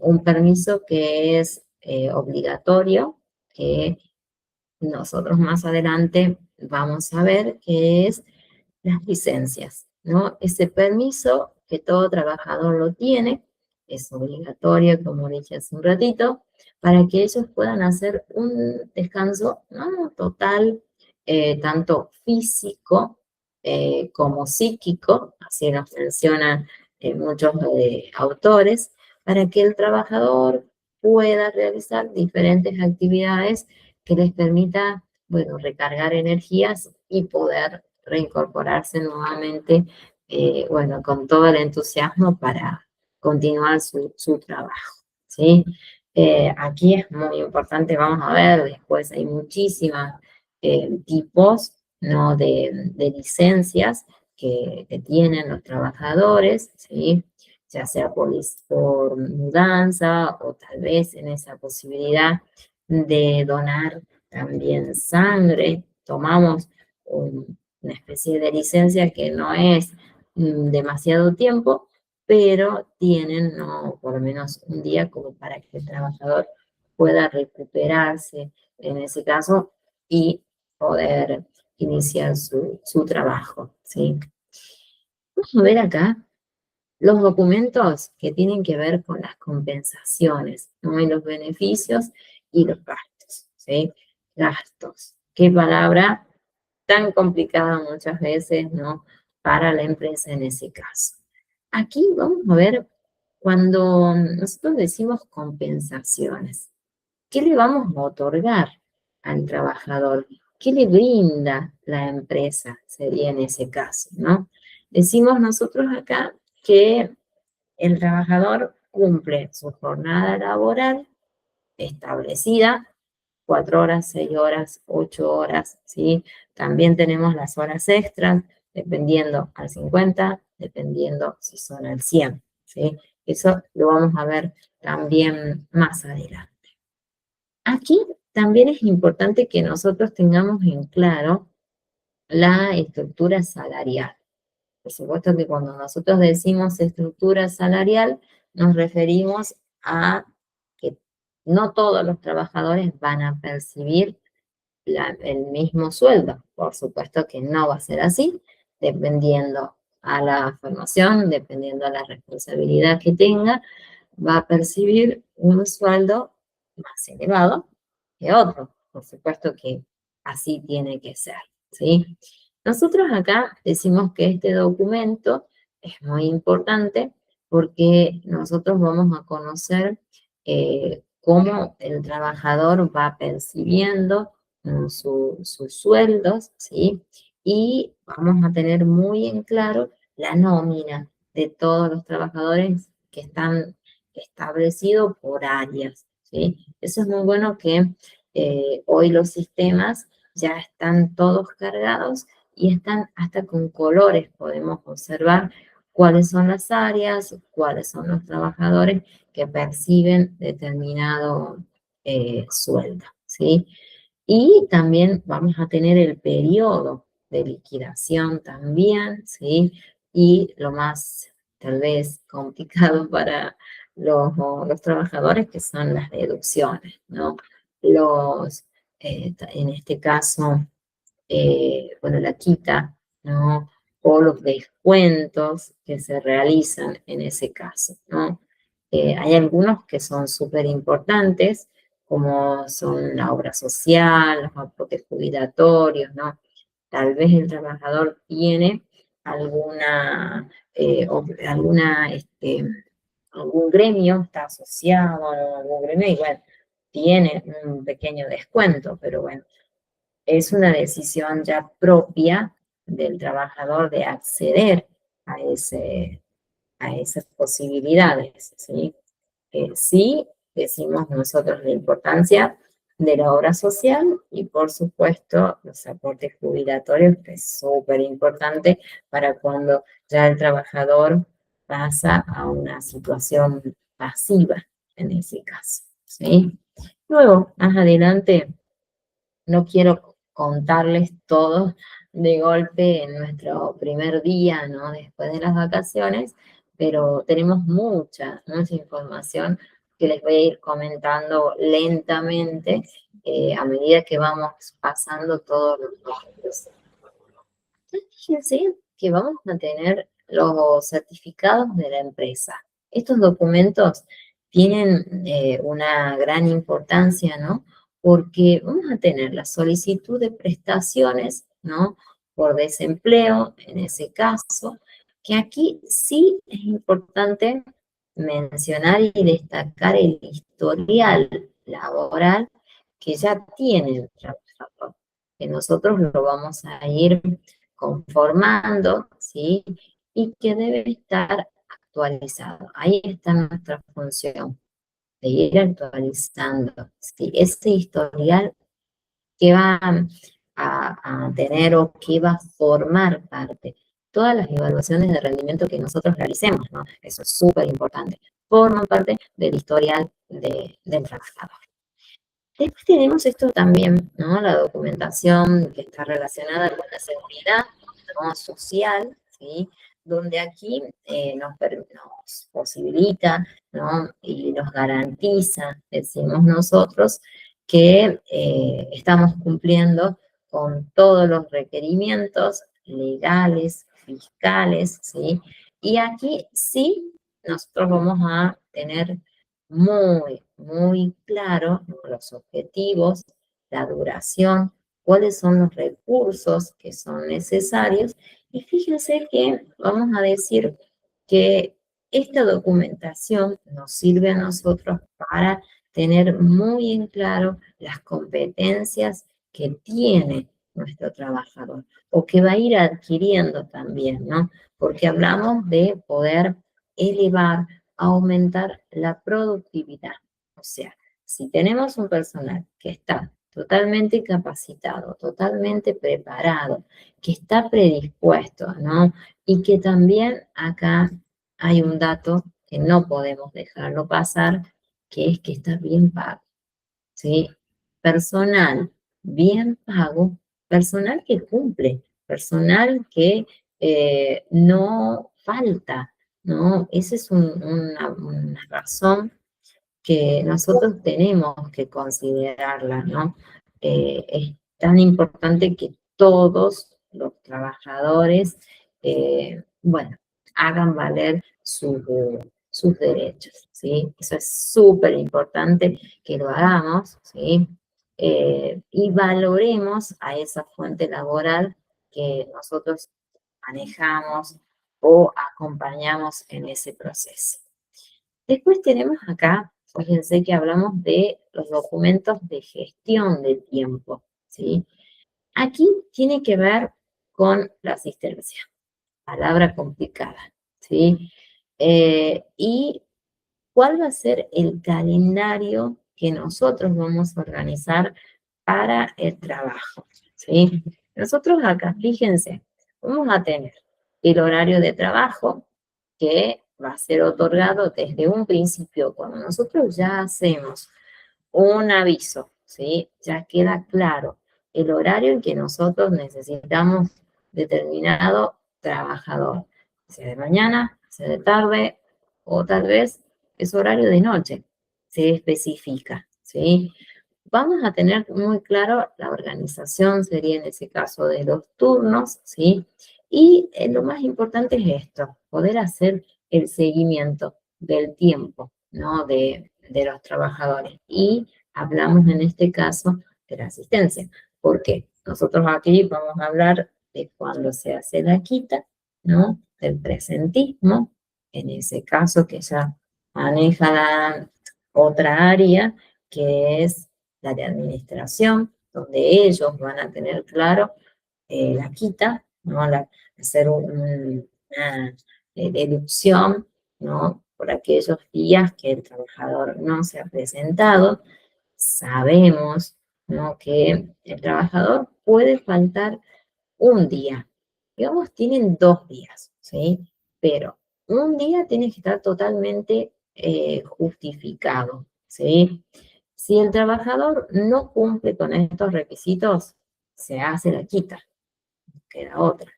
un permiso que es obligatorio, que nosotros más adelante vamos a ver, que es las licencias, ¿no? Ese permiso que todo trabajador lo tiene, es obligatorio, como dije hace un ratito, para que ellos puedan hacer un descanso, ¿no? Total, tanto físico como psíquico, así nos mencionan muchos autores, para que el trabajador pueda realizar diferentes actividades que les permita, bueno, recargar energías y poder reincorporarse nuevamente, bueno, con todo el entusiasmo para continuar su trabajo, ¿sí? Aquí es muy importante, vamos a ver, después hay muchísimas tipos, ¿no? de licencias que tienen los trabajadores, ¿sí? Ya sea por mudanza o tal vez en esa posibilidad de donar también sangre. Tomamos una especie de licencia que no es demasiado tiempo, pero tienen, ¿no? Por lo menos un día como para que el trabajador pueda recuperarse en ese caso y poder iniciar su trabajo, ¿sí? Vamos a ver acá los documentos que tienen que ver con las compensaciones, ¿no? Y los beneficios y los gastos, ¿sí? Gastos. Qué palabra tan complicada muchas veces, ¿no? Para la empresa en ese caso. Aquí vamos a ver cuando nosotros decimos compensaciones, ¿qué le vamos a otorgar al trabajador? ¿Qué le brinda la empresa? Sería en ese caso, ¿no? Decimos nosotros acá que el trabajador cumple su jornada laboral establecida, 4 horas, 6 horas, 8 horas, ¿sí? También tenemos las horas extras, dependiendo al 50, dependiendo si son al 100, ¿sí? Eso lo vamos a ver también más adelante. Aquí también es importante que nosotros tengamos en claro la estructura salarial. Por supuesto que cuando nosotros decimos estructura salarial, nos referimos a que no todos los trabajadores van a percibir el mismo sueldo. Por supuesto que no va a ser así, dependiendo a la formación, dependiendo a la responsabilidad que tenga, va a percibir un sueldo más elevado que otro. Por supuesto que así tiene que ser, ¿sí? Nosotros acá decimos que este documento es muy importante porque nosotros vamos a conocer cómo el trabajador va percibiendo sus sueldos, ¿sí? Y vamos a tener muy en claro la nómina de todos los trabajadores que están establecidos por áreas, ¿sí? Eso es muy bueno que hoy los sistemas ya están todos cargados y están hasta con colores, podemos observar cuáles son las áreas, cuáles son los trabajadores que perciben determinado sueldo, ¿sí? Y también vamos a tener el periodo de liquidación también, ¿sí? Y lo más, tal vez, complicado para los trabajadores, que son las deducciones, ¿no? En este caso, bueno, la quita, ¿no? O los descuentos que se realizan en ese caso, ¿no? Hay algunos que son súper importantes, como son la obra social, los aportes jubilatorios, ¿no? Tal vez el trabajador tiene alguna, algún gremio, está asociado a algún gremio y bueno, tiene un pequeño descuento, pero bueno, es una decisión ya propia del trabajador de acceder a, a esas posibilidades, ¿sí? Sí, decimos nosotros la importancia de la obra social y por supuesto los aportes jubilatorios, que es súper importante para cuando ya el trabajador pasa a una situación pasiva en ese caso, ¿sí? Luego, más adelante, no quiero contarles todo de golpe en nuestro primer día, ¿no? Después de las vacaciones, pero tenemos mucha información que les voy a ir comentando lentamente a medida que vamos pasando todos los módulos. Fíjense que vamos a tener los certificados de la empresa. Estos documentos tienen una gran importancia, ¿no? Porque vamos a tener la solicitud de prestaciones, ¿no? Por desempleo, en ese caso, que aquí sí es importante mencionar y destacar el historial laboral que ya tiene el trabajador, que nosotros lo vamos a ir conformando, ¿sí? Y que debe estar actualizado. Ahí está nuestra función, de ir actualizando, ¿sí? Ese historial que va a tener o que va a formar parte. Todas las evaluaciones de rendimiento que nosotros realicemos, ¿no? Eso es súper importante. Forman parte del historial del trabajador. Después tenemos esto también, ¿no? La documentación que está relacionada con la seguridad, ¿no? Social, ¿sí? Donde aquí nos posibilita, ¿no? Y nos garantiza, decimos nosotros, que estamos cumpliendo con todos los requerimientos legales, fiscales, ¿sí? Y aquí sí nosotros vamos a tener muy claro los objetivos, la duración, cuáles son los recursos que son necesarios. Y fíjense que vamos a decir que esta documentación nos sirve a nosotros para tener muy en claro las competencias que tiene nuestro trabajador o que va a ir adquiriendo también, ¿no? Porque hablamos de poder elevar, aumentar la productividad. O sea, si tenemos un personal que está totalmente capacitado, totalmente preparado, que está predispuesto, ¿no? Y que también acá hay un dato que no podemos dejarlo pasar, que es que está bien pago, ¿sí? Personal bien pago, personal que cumple, personal que no falta, ¿no? Esa es una razón que nosotros tenemos que considerarla, ¿no? Es tan importante que todos los trabajadores, bueno, hagan valer sus derechos, ¿sí? Eso es súper importante que lo hagamos, ¿sí? Y valoremos a esa fuente laboral que nosotros manejamos o acompañamos en ese proceso. Después tenemos acá, fíjense que hablamos de los documentos de gestión del tiempo, ¿sí? Aquí tiene que ver con la asistencia, palabra complicada, ¿sí? Y cuál va a ser el calendario que nosotros vamos a organizar para el trabajo, ¿sí? Nosotros acá, fíjense, vamos a tener el horario de trabajo que va a ser otorgado desde un principio. Cuando nosotros ya hacemos un aviso, ¿sí? Ya queda claro el horario en que nosotros necesitamos determinado trabajador, sea de mañana, sea de tarde o tal vez es horario de noche, se especifica, ¿sí? Vamos a tener muy claro la organización, sería en ese caso de los turnos, ¿sí? Y lo más importante es esto, poder hacer el seguimiento del tiempo, ¿no? De los trabajadores. Y hablamos en este caso de la asistencia. ¿Por qué? Nosotros aquí vamos a hablar de cuando se hace la quita, ¿no? Del presentismo, en ese caso que ya maneja la otra área, que es la de administración, donde ellos van a tener claro la quita, ¿no? Hacer una deducción, ¿no? Por aquellos días que el trabajador no se ha presentado. Sabemos, ¿no? Que el trabajador puede faltar un día. Digamos, tienen 2 días, ¿sí? Pero un día tiene que estar totalmente justificado, ¿sí? Si el trabajador no cumple con estos requisitos, se hace la quita, queda otra.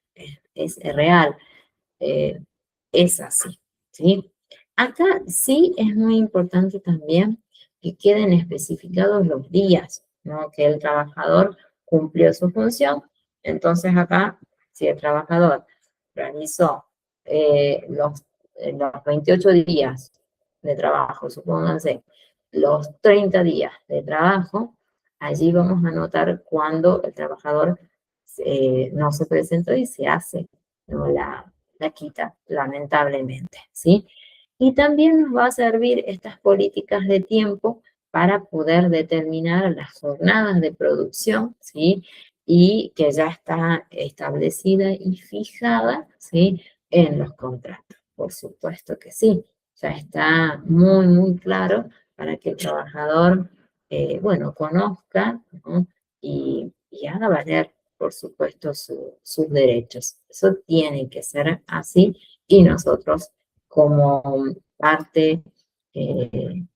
Es real, eh, es así, ¿sí? Acá sí es muy importante también que queden especificados los días, ¿no? Que el trabajador cumplió su función. Entonces acá, si el trabajador realizó los 28 días de trabajo, supónganse, los 30 días de trabajo, allí vamos a notar cuando el trabajador no se presentó y se hace, ¿no? La quita, lamentablemente, ¿sí? Y también nos va a servir estas políticas de tiempo para poder determinar las jornadas de producción, ¿sí? Y que ya está establecida y fijada, ¿sí? En los contratos. Por supuesto que sí, ya está muy, muy claro para que el trabajador, bueno, conozca, ¿no? Y haga valer, por supuesto, sus derechos. Eso tiene que ser así y nosotros como parte que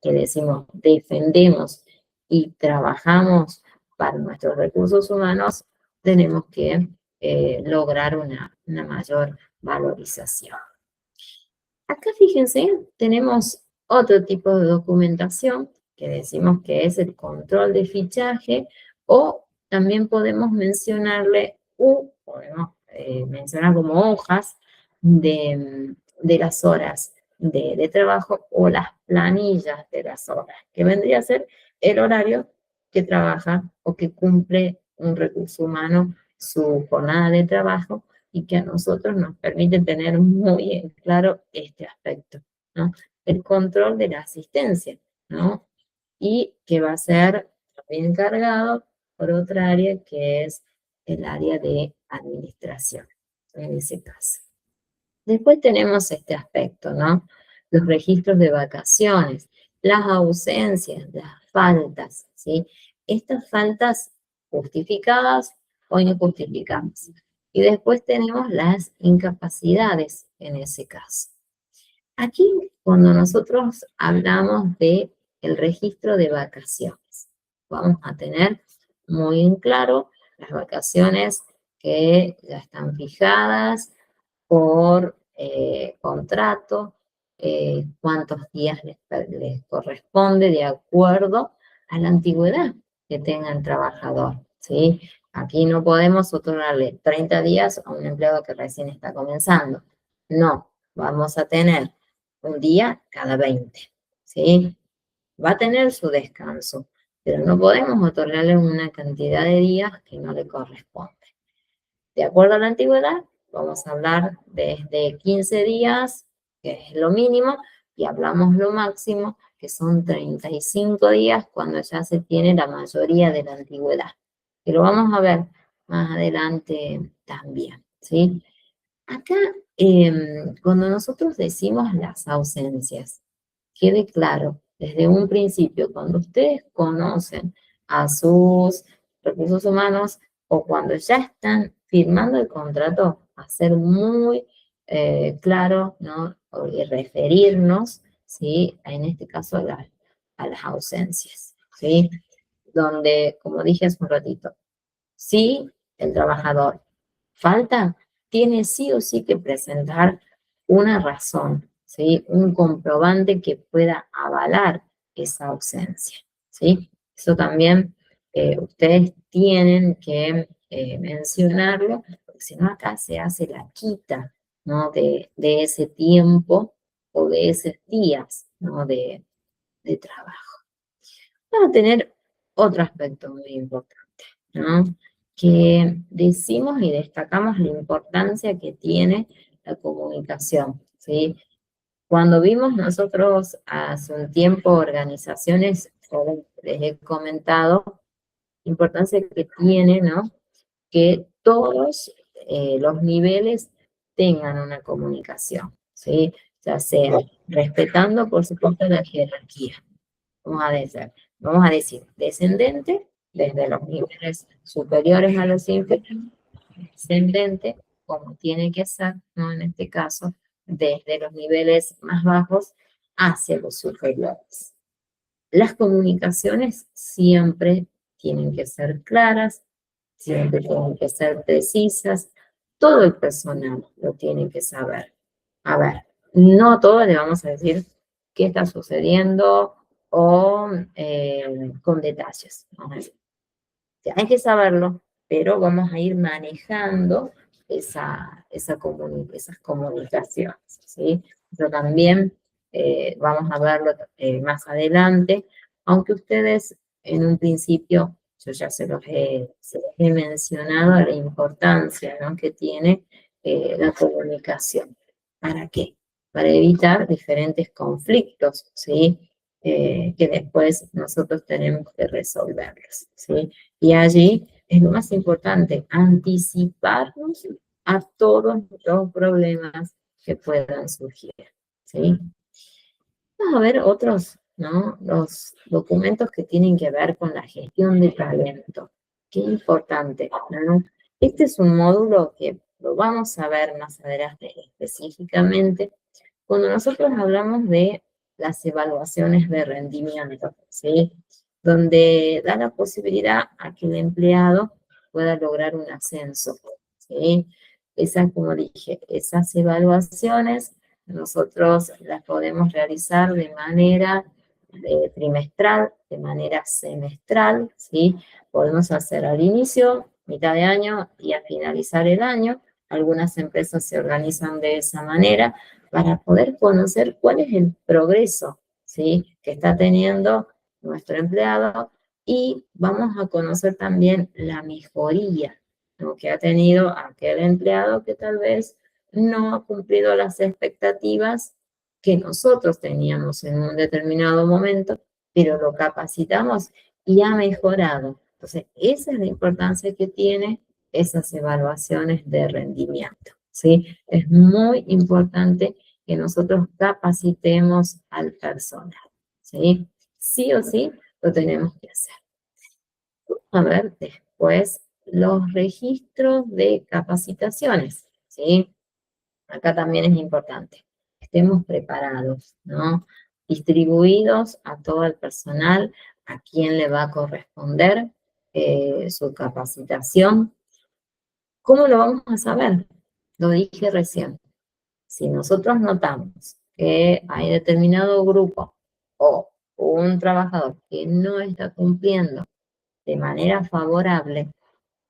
decimos defendemos y trabajamos para nuestros recursos humanos, tenemos que lograr una mayor valorización. Acá fíjense, tenemos otro tipo de documentación que decimos que es el control de fichaje o también podemos mencionarle podemos mencionar como hojas de las horas de trabajo o las planillas de las horas, que vendría a ser el horario que trabaja o que cumple un recurso humano su jornada de trabajo y que a nosotros nos permite tener muy en claro este aspecto, ¿no? El control de la asistencia, ¿no? Y que va a ser también encargado por otra área que es el área de administración, en ese caso. Después tenemos este aspecto, ¿no? Los registros de vacaciones, las ausencias, las faltas, ¿sí? Estas faltas justificadas o injustificadas. Y después tenemos las incapacidades en ese caso. Aquí, cuando nosotros hablamos de el registro de vacaciones, vamos a tener muy en claro las vacaciones que ya están fijadas, por contrato, cuántos días les corresponde de acuerdo a la antigüedad que tenga el trabajador, ¿sí? Aquí no podemos otorgarle 30 días a un empleado que recién está comenzando. No, vamos a tener un día cada 20, ¿sí? Va a tener su descanso, pero no podemos otorgarle una cantidad de días que no le corresponde. De acuerdo a la antigüedad, vamos a hablar desde 15 días, que es lo mínimo, y hablamos lo máximo, que son 35 días cuando ya se tiene la mayoría de la antigüedad. Que lo vamos a ver más adelante también, ¿sí? Acá, cuando nosotros decimos las ausencias, quede claro, desde un principio, cuando ustedes conocen a sus recursos humanos o cuando ya están firmando el contrato, a ser muy claro, ¿no? Y referirnos, ¿sí? En este caso a las ausencias, ¿sí? Donde, como dije hace un ratito, si el trabajador falta, tiene sí o sí que presentar una razón, ¿sí? Un comprobante que pueda avalar esa ausencia, ¿sí? Eso también ustedes tienen que mencionarlo, porque si no acá se hace la quita, ¿no? De ese tiempo o de esos días, ¿no? De trabajo. Vamos a tener otro aspecto muy importante, ¿no? Que decimos y destacamos la importancia que tiene la comunicación, ¿sí? Cuando vimos nosotros hace un tiempo organizaciones, como les he comentado, la importancia que tiene, ¿no? Que todos los niveles tengan una comunicación, ¿sí? Ya sea respetando, por supuesto, la jerarquía. Vamos a decir, descendente, desde los niveles superiores a los inferiores, descendente, como tiene que ser, ¿no? En este caso, desde los niveles más bajos hacia los superiores. Las comunicaciones siempre tienen que ser claras, siempre tienen que ser precisas, todo el personal lo tiene que saber. A ver, no todos le vamos a decir qué está sucediendo o con detalles. Vamos a decir. Hay que saberlo, pero vamos a ir manejando esas comunicaciones, ¿sí? Eso también vamos a verlo más adelante, aunque ustedes en un principio, yo ya se los he mencionado la importancia, ¿no? Que tiene la comunicación. ¿Para qué? Para evitar diferentes conflictos, ¿sí? Que después nosotros tenemos que resolverlos, ¿sí? Y allí es lo más importante, anticiparnos a todos los problemas que puedan surgir, ¿sí? Vamos a ver otros, ¿no? Los documentos que tienen que ver con la gestión de talento. Qué importante, ¿no? Este es un módulo que lo vamos a ver más adelante específicamente cuando nosotros hablamos de las evaluaciones de rendimiento, ¿sí? Donde da la posibilidad a que el empleado pueda lograr un ascenso, ¿sí? Esas, como dije, esas evaluaciones nosotros las podemos realizar de manera trimestral, de manera semestral, ¿sí? Podemos hacer al inicio, mitad de año y a finalizar el año. Algunas empresas se organizan de esa manera para poder conocer cuál es el progreso, ¿sí? Que está teniendo nuestro empleado y vamos a conocer también la mejoría, ¿no? Que ha tenido aquel empleado que tal vez no ha cumplido las expectativas que nosotros teníamos en un determinado momento, pero lo capacitamos y ha mejorado. Entonces, esa es la importancia que tiene esas evaluaciones de rendimiento, ¿sí? Es muy importante que nosotros capacitemos al personal, ¿sí? Sí o sí lo tenemos que hacer. A ver, después, los registros de capacitaciones, ¿sí? Acá también es importante. Estemos preparados, ¿no? Distribuidos a todo el personal, a quien le va a corresponder su capacitación. ¿Cómo lo vamos a saber? Lo dije recién. Si nosotros notamos que hay determinado grupo o un trabajador que no está cumpliendo de manera favorable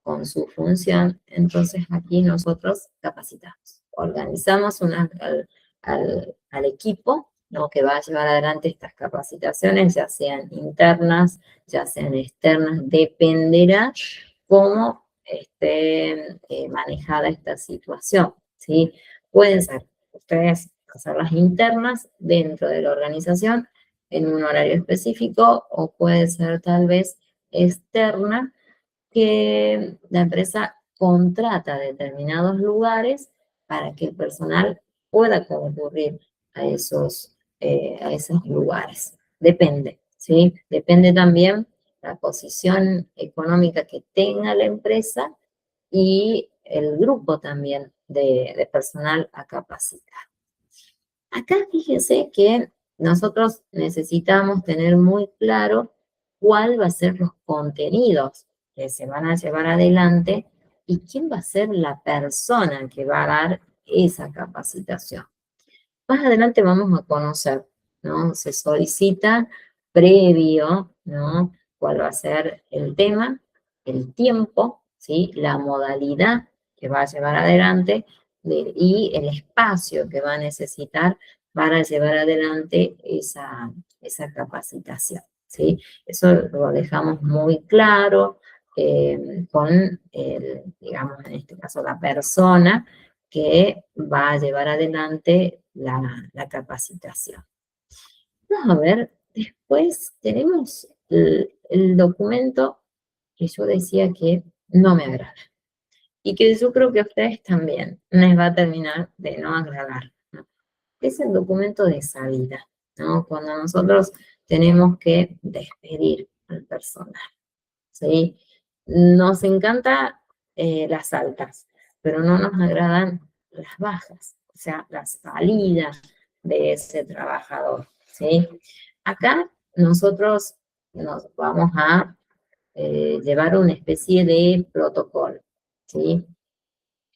con su función, entonces aquí nosotros capacitamos. Organizamos al equipo, ¿no? Que va a llevar adelante estas capacitaciones, ya sean internas, ya sean externas, dependerá cómo esté manejada esta situación, ¿sí? Pueden ser ustedes hacerlas internas dentro de la organización en un horario específico o puede ser tal vez externa que la empresa contrata determinados lugares para que el personal pueda concurrir a esos lugares. Depende, ¿sí? Depende también la posición económica que tenga la empresa y el grupo también de personal a capacitar. Acá fíjense que nosotros necesitamos tener muy claro cuál va a ser los contenidos que se van a llevar adelante y quién va a ser la persona que va a dar esa capacitación. Más adelante vamos a conocer, ¿no? Se solicita previo, ¿no? Cuál va a ser el tema, el tiempo, ¿sí? La modalidad que va a llevar adelante y el espacio que va a necesitar para llevar adelante esa capacitación, ¿sí? Eso lo dejamos muy claro con, digamos, en este caso, la persona que va a llevar adelante la capacitación. Vamos a ver, después tenemos el documento que yo decía que no me agrada y que yo creo que a ustedes también les va a terminar de no agradar, ¿no? Es el documento de salida, ¿no? Cuando nosotros tenemos que despedir al personal, ¿sí? Nos encanta las altas, pero no nos agradan las bajas, o sea, la salida de ese trabajador, ¿sí? Acá nosotros nos vamos a llevar una especie de protocolo, ¿sí?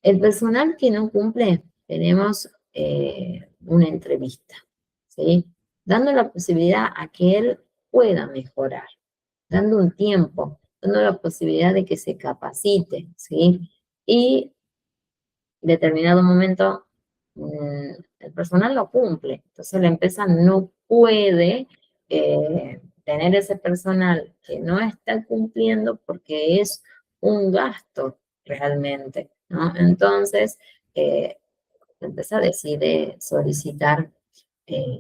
El personal que no cumple, tenemos una entrevista, ¿sí? Dando la posibilidad a que él pueda mejorar, dando un tiempo, dando la posibilidad de que se capacite, ¿sí? Y en determinado momento el personal no cumple, entonces la empresa no puede tener ese personal que no está cumpliendo porque es un gasto realmente, ¿no? Entonces, la empresa decide solicitar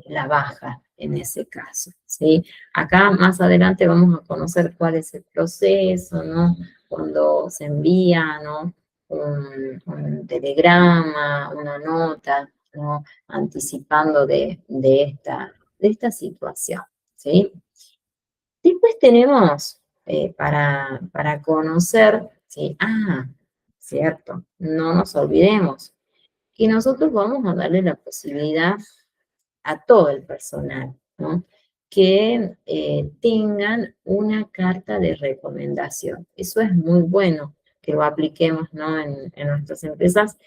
la baja en ese caso, ¿sí? Acá más adelante vamos a conocer cuál es el proceso, ¿no? Cuando se envía, ¿no? Un telegrama, una nota, ¿no? Anticipando de esta situación, ¿sí? Después tenemos para conocer, ¿sí? Ah, cierto, no nos olvidemos que nosotros vamos a darle la posibilidad a todo el personal, ¿no? Que tengan una carta de recomendación. Eso es muy bueno que lo apliquemos, ¿no? En nuestras empresas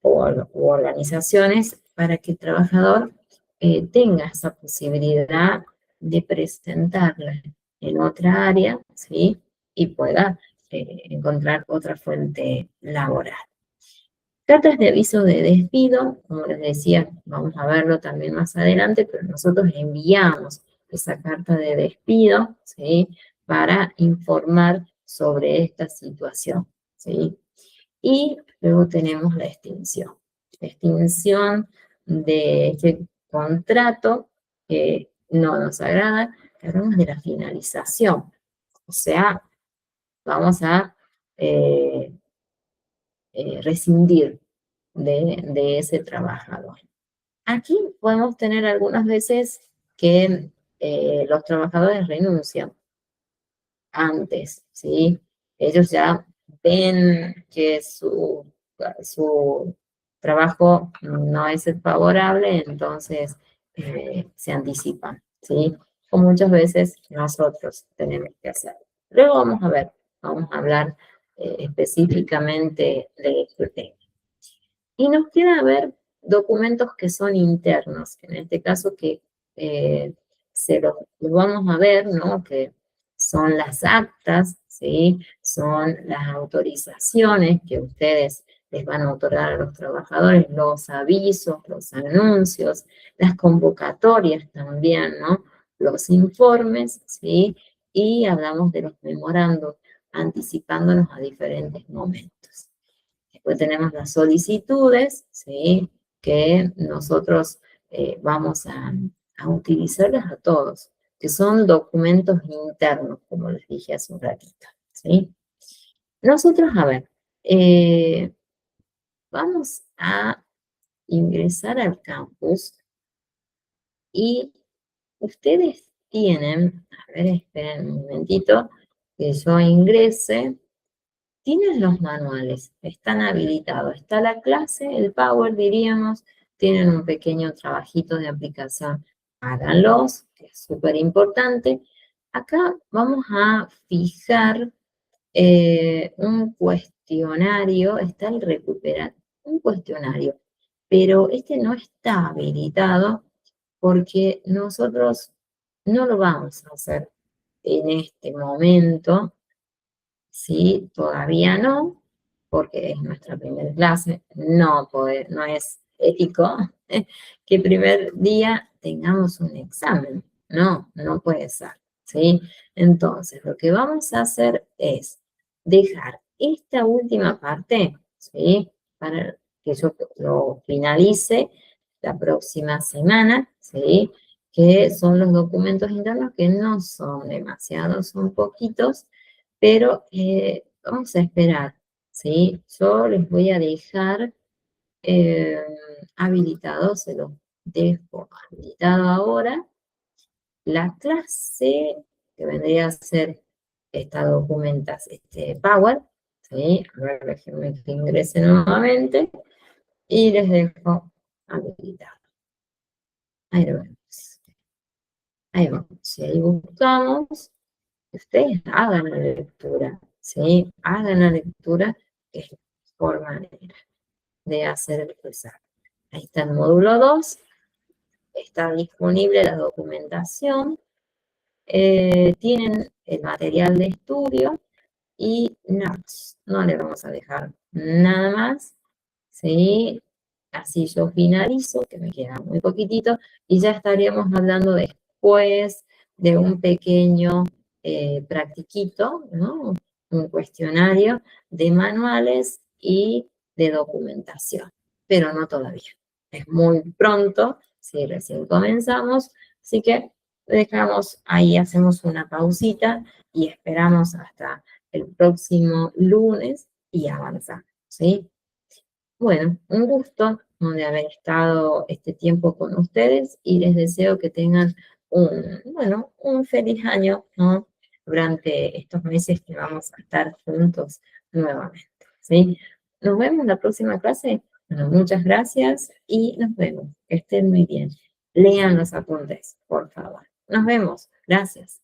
u organizaciones para que el trabajador tenga esa posibilidad de presentarla en otra área, ¿sí? Y pueda encontrar otra fuente laboral. Cartas de aviso de despido, como les decía, vamos a verlo también más adelante, pero nosotros enviamos esa carta de despido, ¿sí? Para informar sobre esta situación, ¿sí? Y luego tenemos la extinción. La extinción de este contrato que no nos agrada, hablamos de la finalización. O sea, vamos a rescindir de ese trabajador. Aquí podemos tener algunas veces que los trabajadores renuncian antes, ¿sí? Ellos ya ven que su trabajo no es el favorable, entonces se anticipan, ¿sí? O muchas veces nosotros tenemos que hacerlo. Luego vamos a hablar específicamente de este tema. Y nos queda ver documentos que son internos, en este caso que los vamos a ver, ¿no? Que son las actas, ¿sí? Son las autorizaciones que ustedes les van a otorgar a los trabajadores, los avisos, los anuncios, las convocatorias también, ¿no? Los informes, ¿sí? Y hablamos de los memorandos anticipándonos a diferentes momentos. Después tenemos las solicitudes, ¿sí? Que nosotros vamos a utilizarlas a todos, que son documentos internos, como les dije hace un ratito, ¿sí? Nosotros, a ver, vamos a ingresar al campus y ustedes tienen, a ver, esperen un momentito, que yo ingrese. Tienen los manuales, están habilitados. Está la clase, el Power, diríamos, tienen un pequeño trabajito de aplicación. Háganlos, que es súper importante. Acá vamos a fijar un cuestionario, está el recuperar, un cuestionario, pero este no está habilitado porque nosotros no lo vamos a hacer en este momento. Sí, todavía no, porque es nuestra primera clase, no es ético que el primer día tengamos un examen, no puede ser, ¿sí? Entonces, lo que vamos a hacer es dejar esta última parte, ¿sí? Para que yo lo finalice la próxima semana, ¿sí? Que son los documentos internos que no son demasiados, son poquitos, pero vamos a esperar, ¿sí? Yo les voy a dejar habilitado, se los dejo habilitado ahora. La clase que vendría a ser esta documentas, este Power, ¿sí? A ver, déjenme que ingrese nuevamente y les dejo habilitado. Ahí lo vemos. Ahí vamos. Si ahí buscamos, ustedes hagan la lectura, ¿sí? Hagan la lectura, que es la mejor manera de hacer el examen. Ahí está el módulo 2, está disponible la documentación, tienen el material de estudio y no le vamos a dejar nada más, ¿sí? Así yo finalizo, que me queda muy poquitito, y ya estaríamos hablando después de un pequeño practiquito, ¿no? Un cuestionario de manuales y de documentación, pero no todavía. Es muy pronto, si recién comenzamos, así que dejamos ahí, hacemos una pausita y esperamos hasta el próximo lunes y avanzamos, ¿sí? Bueno, un gusto de haber estado este tiempo con ustedes y les deseo que tengan un feliz año, ¿no? Durante estos meses que vamos a estar juntos nuevamente, ¿sí? Nos vemos en la próxima clase. Bueno, muchas gracias y nos vemos. Que estén muy bien. Lean los apuntes, por favor. Nos vemos. Gracias.